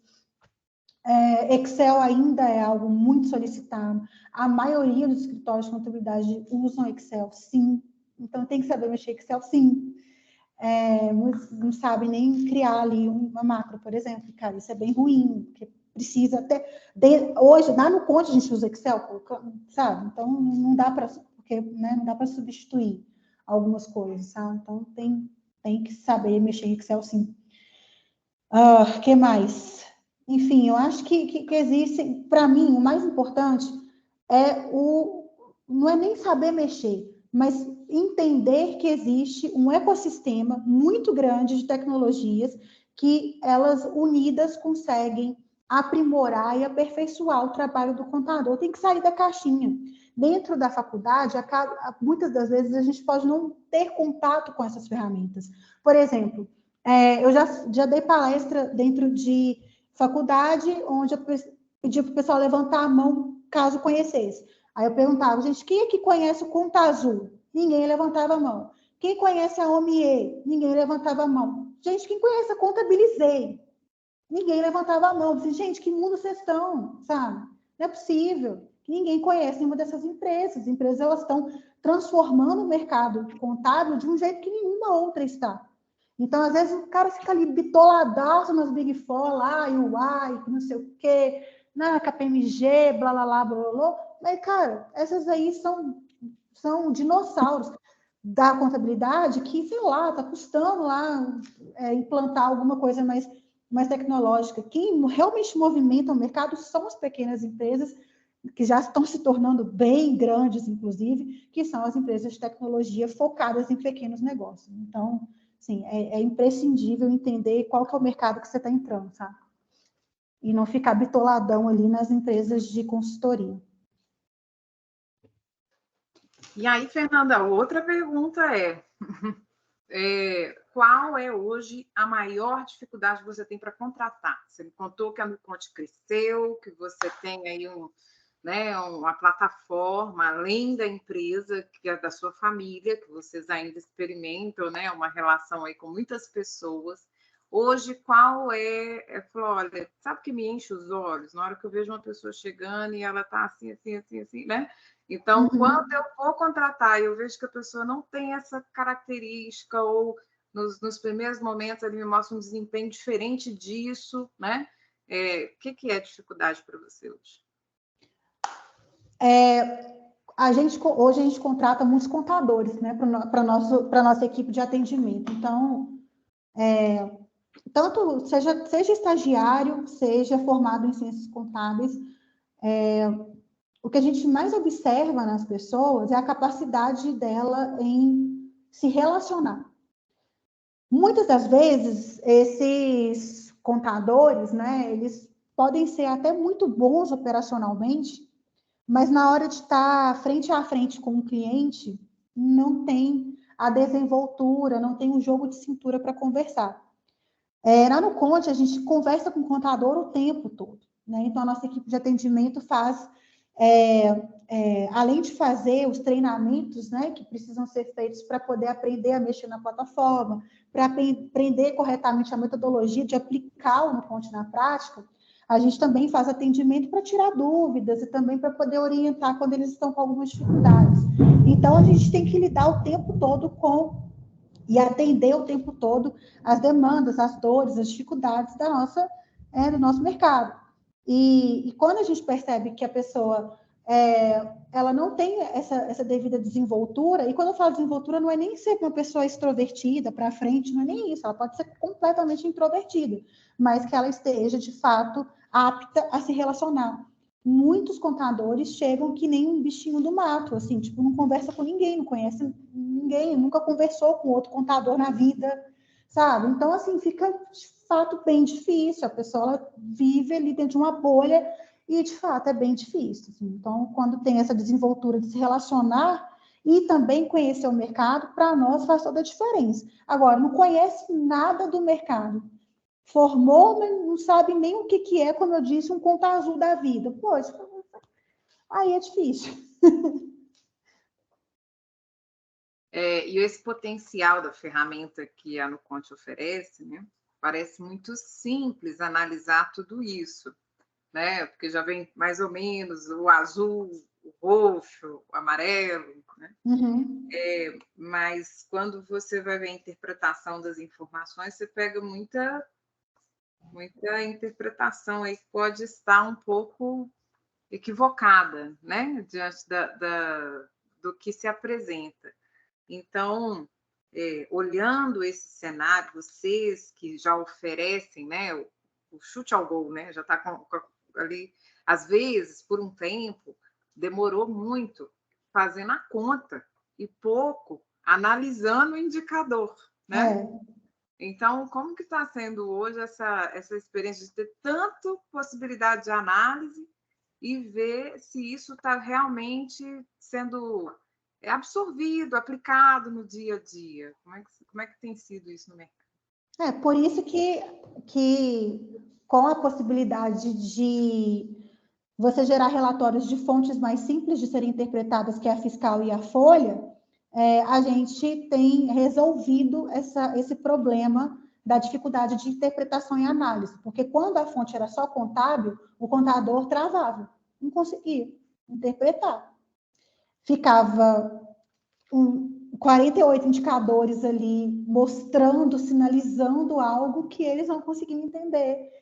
Excel ainda é algo muito solicitado. A maioria dos escritórios de contabilidade usam Excel, sim. Então, tem que saber mexer Excel, sim. Muitos não sabem nem criar ali uma macro, por exemplo. Cara, isso é bem ruim, porque precisa até... Hoje, lá no Conte, a gente usa Excel, sabe? Então, não dá para, porque, né, não dá para substituir algumas coisas, sabe? Então, tem que saber mexer em Excel, sim. Que mais? Enfim, eu acho que existe, para mim, o mais importante não é nem saber mexer, mas entender que existe um ecossistema muito grande de tecnologias que elas unidas conseguem aprimorar e aperfeiçoar o trabalho do contador. Tem que sair da caixinha. Dentro da faculdade, muitas das vezes a gente pode não ter contato com essas ferramentas. Por exemplo, eu já dei palestra dentro de faculdade, onde eu pedi para o pessoal levantar a mão, caso conhecesse. Aí eu perguntava, gente, quem é que conhece o Conta Azul? Ninguém levantava a mão. Quem conhece a OMIE? Ninguém levantava a mão. Gente, quem conhece a Contabilizei? Ninguém levantava a mão. Eu disse, gente, que mundo vocês estão, sabe? Não é possível. Ninguém conhece nenhuma dessas empresas. As empresas elas estão transformando o mercado contábil de um jeito que nenhuma outra está. Então, às vezes, o cara fica ali bitoladaço nas Big Four, lá, UI, não sei o quê, na KPMG, blá, blá, blá, blá, blá. Mas, cara, essas aí são dinossauros da contabilidade que, sei lá, está custando lá implantar alguma coisa mais tecnológica. Quem realmente movimenta o mercado são as pequenas empresas, que já estão se tornando bem grandes, inclusive, que são as empresas de tecnologia focadas em pequenos negócios. Então, sim, é imprescindível entender qual que é o mercado que você está entrando, sabe? E não ficar bitoladão ali nas empresas de consultoria. E aí, Fernanda, outra pergunta qual é hoje a maior dificuldade que você tem para contratar? Você me contou que a Nuconte cresceu, que você tem aí uma plataforma, além da empresa, que é da sua família, que vocês ainda experimentam, né, uma relação aí com muitas pessoas. Hoje, qual falou, olha, sabe o que me enche os olhos? Na hora que eu vejo uma pessoa chegando e ela está assim, assim, assim, assim, né? Então, quando eu vou contratar e eu vejo que a pessoa não tem essa característica ou nos primeiros momentos ele me mostra um desempenho diferente disso, né? O que é dificuldade para você hoje? Hoje a gente contrata muitos contadores, né, para a nossa equipe de atendimento. Então, tanto seja estagiário, seja formado em ciências contábeis, o que a gente mais observa nas pessoas é a capacidade dela em se relacionar. Muitas das vezes, esses contadores, né, eles podem ser até muito bons operacionalmente, mas na hora de estar frente a frente com o cliente, não tem a desenvoltura, não tem um jogo de cintura para conversar. Lá no Conte, a gente conversa com o contador o tempo todo, né? Então, a nossa equipe de atendimento faz, além de fazer os treinamentos, né, que precisam ser feitos para poder aprender a mexer na plataforma, para aprender corretamente a metodologia de aplicar o No Conte na prática, a gente também faz atendimento para tirar dúvidas e também para poder orientar quando eles estão com algumas dificuldades. Então, a gente tem que lidar o tempo todo e atender o tempo todo as demandas, as dores, as dificuldades do nosso mercado. E quando a gente percebe que a pessoa ela não tem essa devida desenvoltura, e quando eu falo desenvoltura, não é nem ser uma pessoa extrovertida, para frente, não é nem isso, ela pode ser completamente introvertida, mas que ela esteja, de fato, apta a se relacionar. Muitos contadores chegam que nem um bichinho do mato, assim, tipo, não conversa com ninguém, não conhece ninguém, nunca conversou com outro contador na vida, sabe? Então, assim, fica, de fato, bem difícil, a pessoa ela vive ali dentro de uma bolha e, de fato, é bem difícil. Assim. Então, quando tem essa desenvoltura de se relacionar e também conhecer o mercado, para nós faz toda a diferença. Agora, não conhece nada do mercado, formou, mas não sabe nem o que é, como eu disse, um conta azul da vida. Pô, aí é difícil. E esse potencial da ferramenta que a No Conte oferece, né, parece muito simples analisar tudo isso, né? Porque já vem mais ou menos o azul, o roxo, o amarelo, né? Uhum. Mas quando você vai ver a interpretação das informações, você pega muita interpretação aí que pode estar um pouco equivocada, né? Diante do que se apresenta. Então, olhando esse cenário, vocês que já oferecem, né, o chute ao gol, né, já está ali, às vezes, por um tempo, demorou muito fazendo a conta e pouco analisando o indicador, né? Então, como que está sendo hoje essa experiência de ter tanta possibilidade de análise e ver se isso está realmente sendo absorvido, aplicado no dia a dia? Como é que tem sido isso no mercado? Por isso que com a possibilidade de você gerar relatórios de fontes mais simples de serem interpretadas, que é a fiscal e a folha, a gente tem resolvido esse problema da dificuldade de interpretação e análise, porque quando a fonte era só contábil, o contador travava, não conseguia interpretar. Ficava 48 indicadores ali mostrando, sinalizando algo que eles não conseguiam entender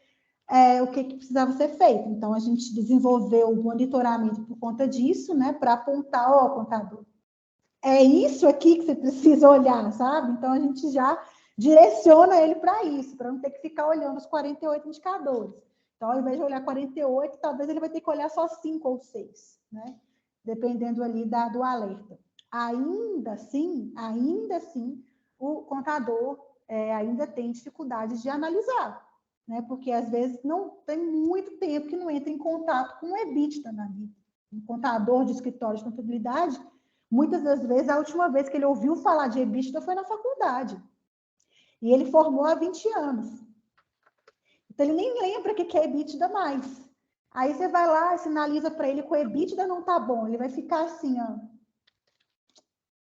o que precisava ser feito. Então, a gente desenvolveu o monitoramento por conta disso, né, para apontar, contador, é isso aqui que você precisa olhar, sabe? Então, a gente já direciona ele para isso, para não ter que ficar olhando os 48 indicadores. Então, ao invés de olhar 48, talvez ele vai ter que olhar só 5 ou 6, né? Dependendo ali do alerta. Ainda assim, o contador ainda tem dificuldades de analisar, né? Porque, às vezes, não tem muito tempo que não entra em contato com o EBITDA na vida. Um contador de escritório de contabilidade, muitas das vezes, a última vez que ele ouviu falar de EBITDA foi na faculdade. E ele formou há 20 anos. Então, ele nem lembra o que é EBITDA mais. Aí você vai lá e sinaliza para ele que o EBITDA não está bom. Ele vai ficar assim, ó.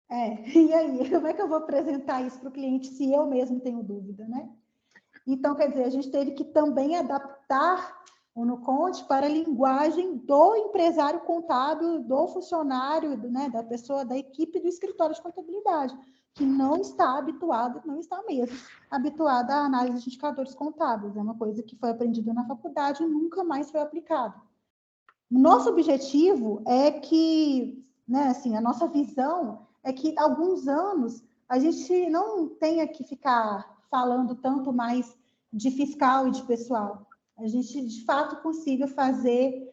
E aí? Como é que eu vou apresentar isso para o cliente se eu mesmo tenho dúvida, né? Então, quer dizer, a gente teve que também adaptar o No Conte para a linguagem do empresário contábil, do funcionário, né, da pessoa, da equipe do escritório de contabilidade, que não está habituada, não está mesmo habituada à análise de indicadores contábeis. É uma coisa que foi aprendida na faculdade e nunca mais foi aplicada. Nosso objetivo é que, né, assim, a nossa visão é que, há alguns anos, a gente não tenha que ficar falando tanto mais de fiscal e de pessoal. A gente, de fato, consiga fazer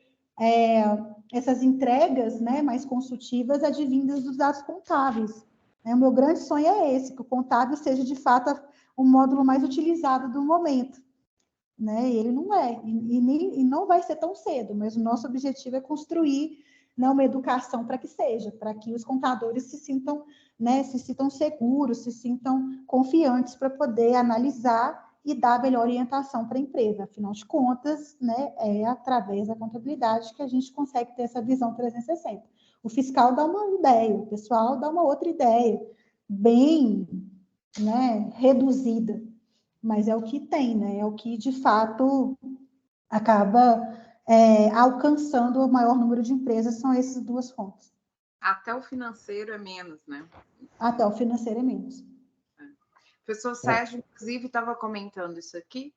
essas entregas, né, mais consultivas advindas dos dados contábeis. O meu grande sonho é esse, que o contábil seja, de fato, o módulo mais utilizado do momento. Né? Ele não é, e não vai ser tão cedo, mas o nosso objetivo é construir, né, uma educação para que seja, para que os contadores se sintam, né, se sintam seguros, se sintam confiantes para poder analisar e dar a melhor orientação para a empresa. Afinal de contas, né, é através da contabilidade que a gente consegue ter essa visão 360. O fiscal dá uma ideia, o pessoal dá uma outra ideia, bem, né, reduzida, mas é o que tem, né? É o que, de fato, acaba alcançando o maior número de empresas, são essas duas fontes. Até o financeiro é menos, né? Até o financeiro é menos. O professor Sérgio, inclusive, estava comentando isso aqui.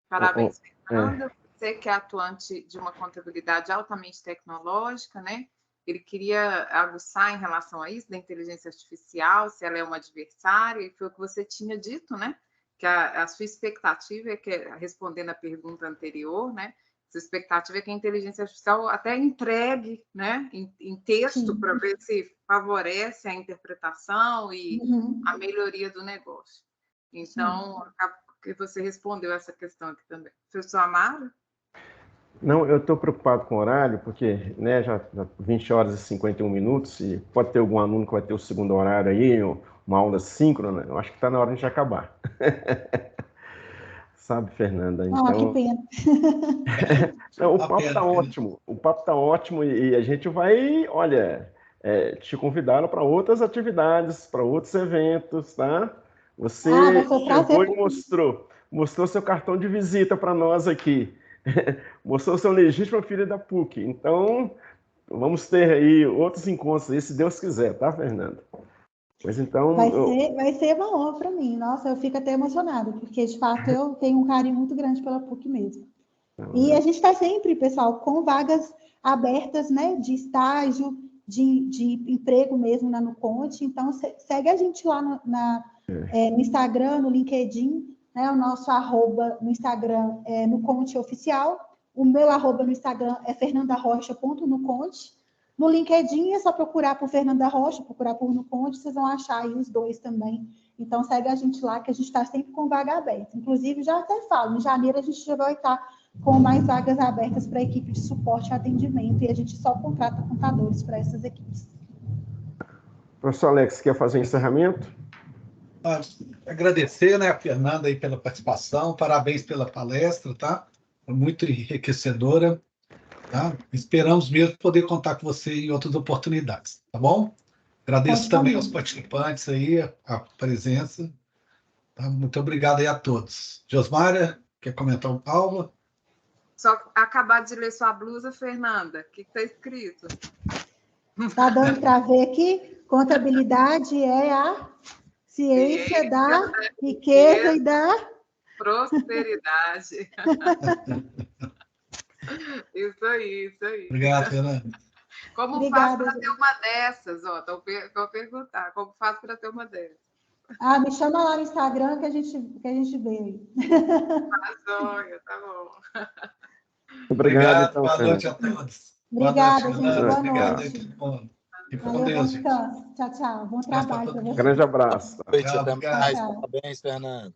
Parabéns, Fernanda. Você que é atuante de uma contabilidade altamente tecnológica, né? Ele queria aguçar em relação a isso, da inteligência artificial, se ela é uma adversária, e foi o que você tinha dito, né? Que a sua expectativa é que, respondendo a pergunta anterior, né? Sua expectativa é que a inteligência artificial até entregue, né, em texto, para ver se favorece a interpretação e a melhoria do negócio. Então, acaba que você respondeu essa questão aqui também. Professor Amaro? Não, eu estou preocupado com o horário, porque, né, já 20 horas e 51 minutos, e pode ter algum aluno que vai ter o segundo horário aí, uma aula síncrona, eu acho que está na hora de acabar. Sabe, Fernanda? Então... que pena. Não, o papo está ótimo, e a gente vai, olha, te convidaram para outras atividades, para outros eventos, tá? Você chegou e mostrou seu cartão de visita para nós aqui. Mostrou seu legítimo filho da PUC. Então, vamos ter aí outros encontros aí, se Deus quiser, tá, Fernanda? Mas então... Vai ser uma honra para mim. Nossa, eu fico até emocionada, porque, de fato, eu tenho um carinho muito grande pela PUC mesmo. E a gente está sempre, pessoal, com vagas abertas, né, de estágio, de emprego mesmo na Nuconte. Então, segue a gente lá no Instagram, no LinkedIn, né, o nosso arroba no Instagram é Nuconte Oficial, o meu arroba no Instagram é fernandarocha.nuconte. No LinkedIn é só procurar por Fernanda Rocha, procurar por Nuconte, vocês vão achar aí os dois também. Então, segue a gente lá, que a gente está sempre com vaga aberta. Inclusive, já até falo, em janeiro a gente já vai estar com mais vagas abertas para a equipe de suporte e atendimento, e a gente só contrata contadores para essas equipes. Professor Alex, quer fazer um encerramento? Agradecer, né, a Fernanda aí pela participação, parabéns pela palestra, tá? Foi muito enriquecedora, tá? Esperamos mesmo poder contar com você em outras oportunidades, tá bom? Agradeço também aos participantes aí, a presença, tá? Muito obrigado aí a todos. Josmara, quer comentar algo? Só acabar de ler sua blusa, Fernanda, o que está escrito? Está dando para ver aqui? Contabilidade é a ciência da riqueza e da prosperidade. Isso aí. Obrigado, Fernanda. Como faz para ter uma dessas? Vou perguntar, como faz para ter uma dessas? Me chama lá no Instagram que a gente vê aí. Tá bom. Obrigado, então, boa noite a todos. Obrigada, gente. Boa noite. E com Deus, gente. Tchau. Bom trabalho para vocês. Grande abraço. Boa noite, até mais. Parabéns, Fernando.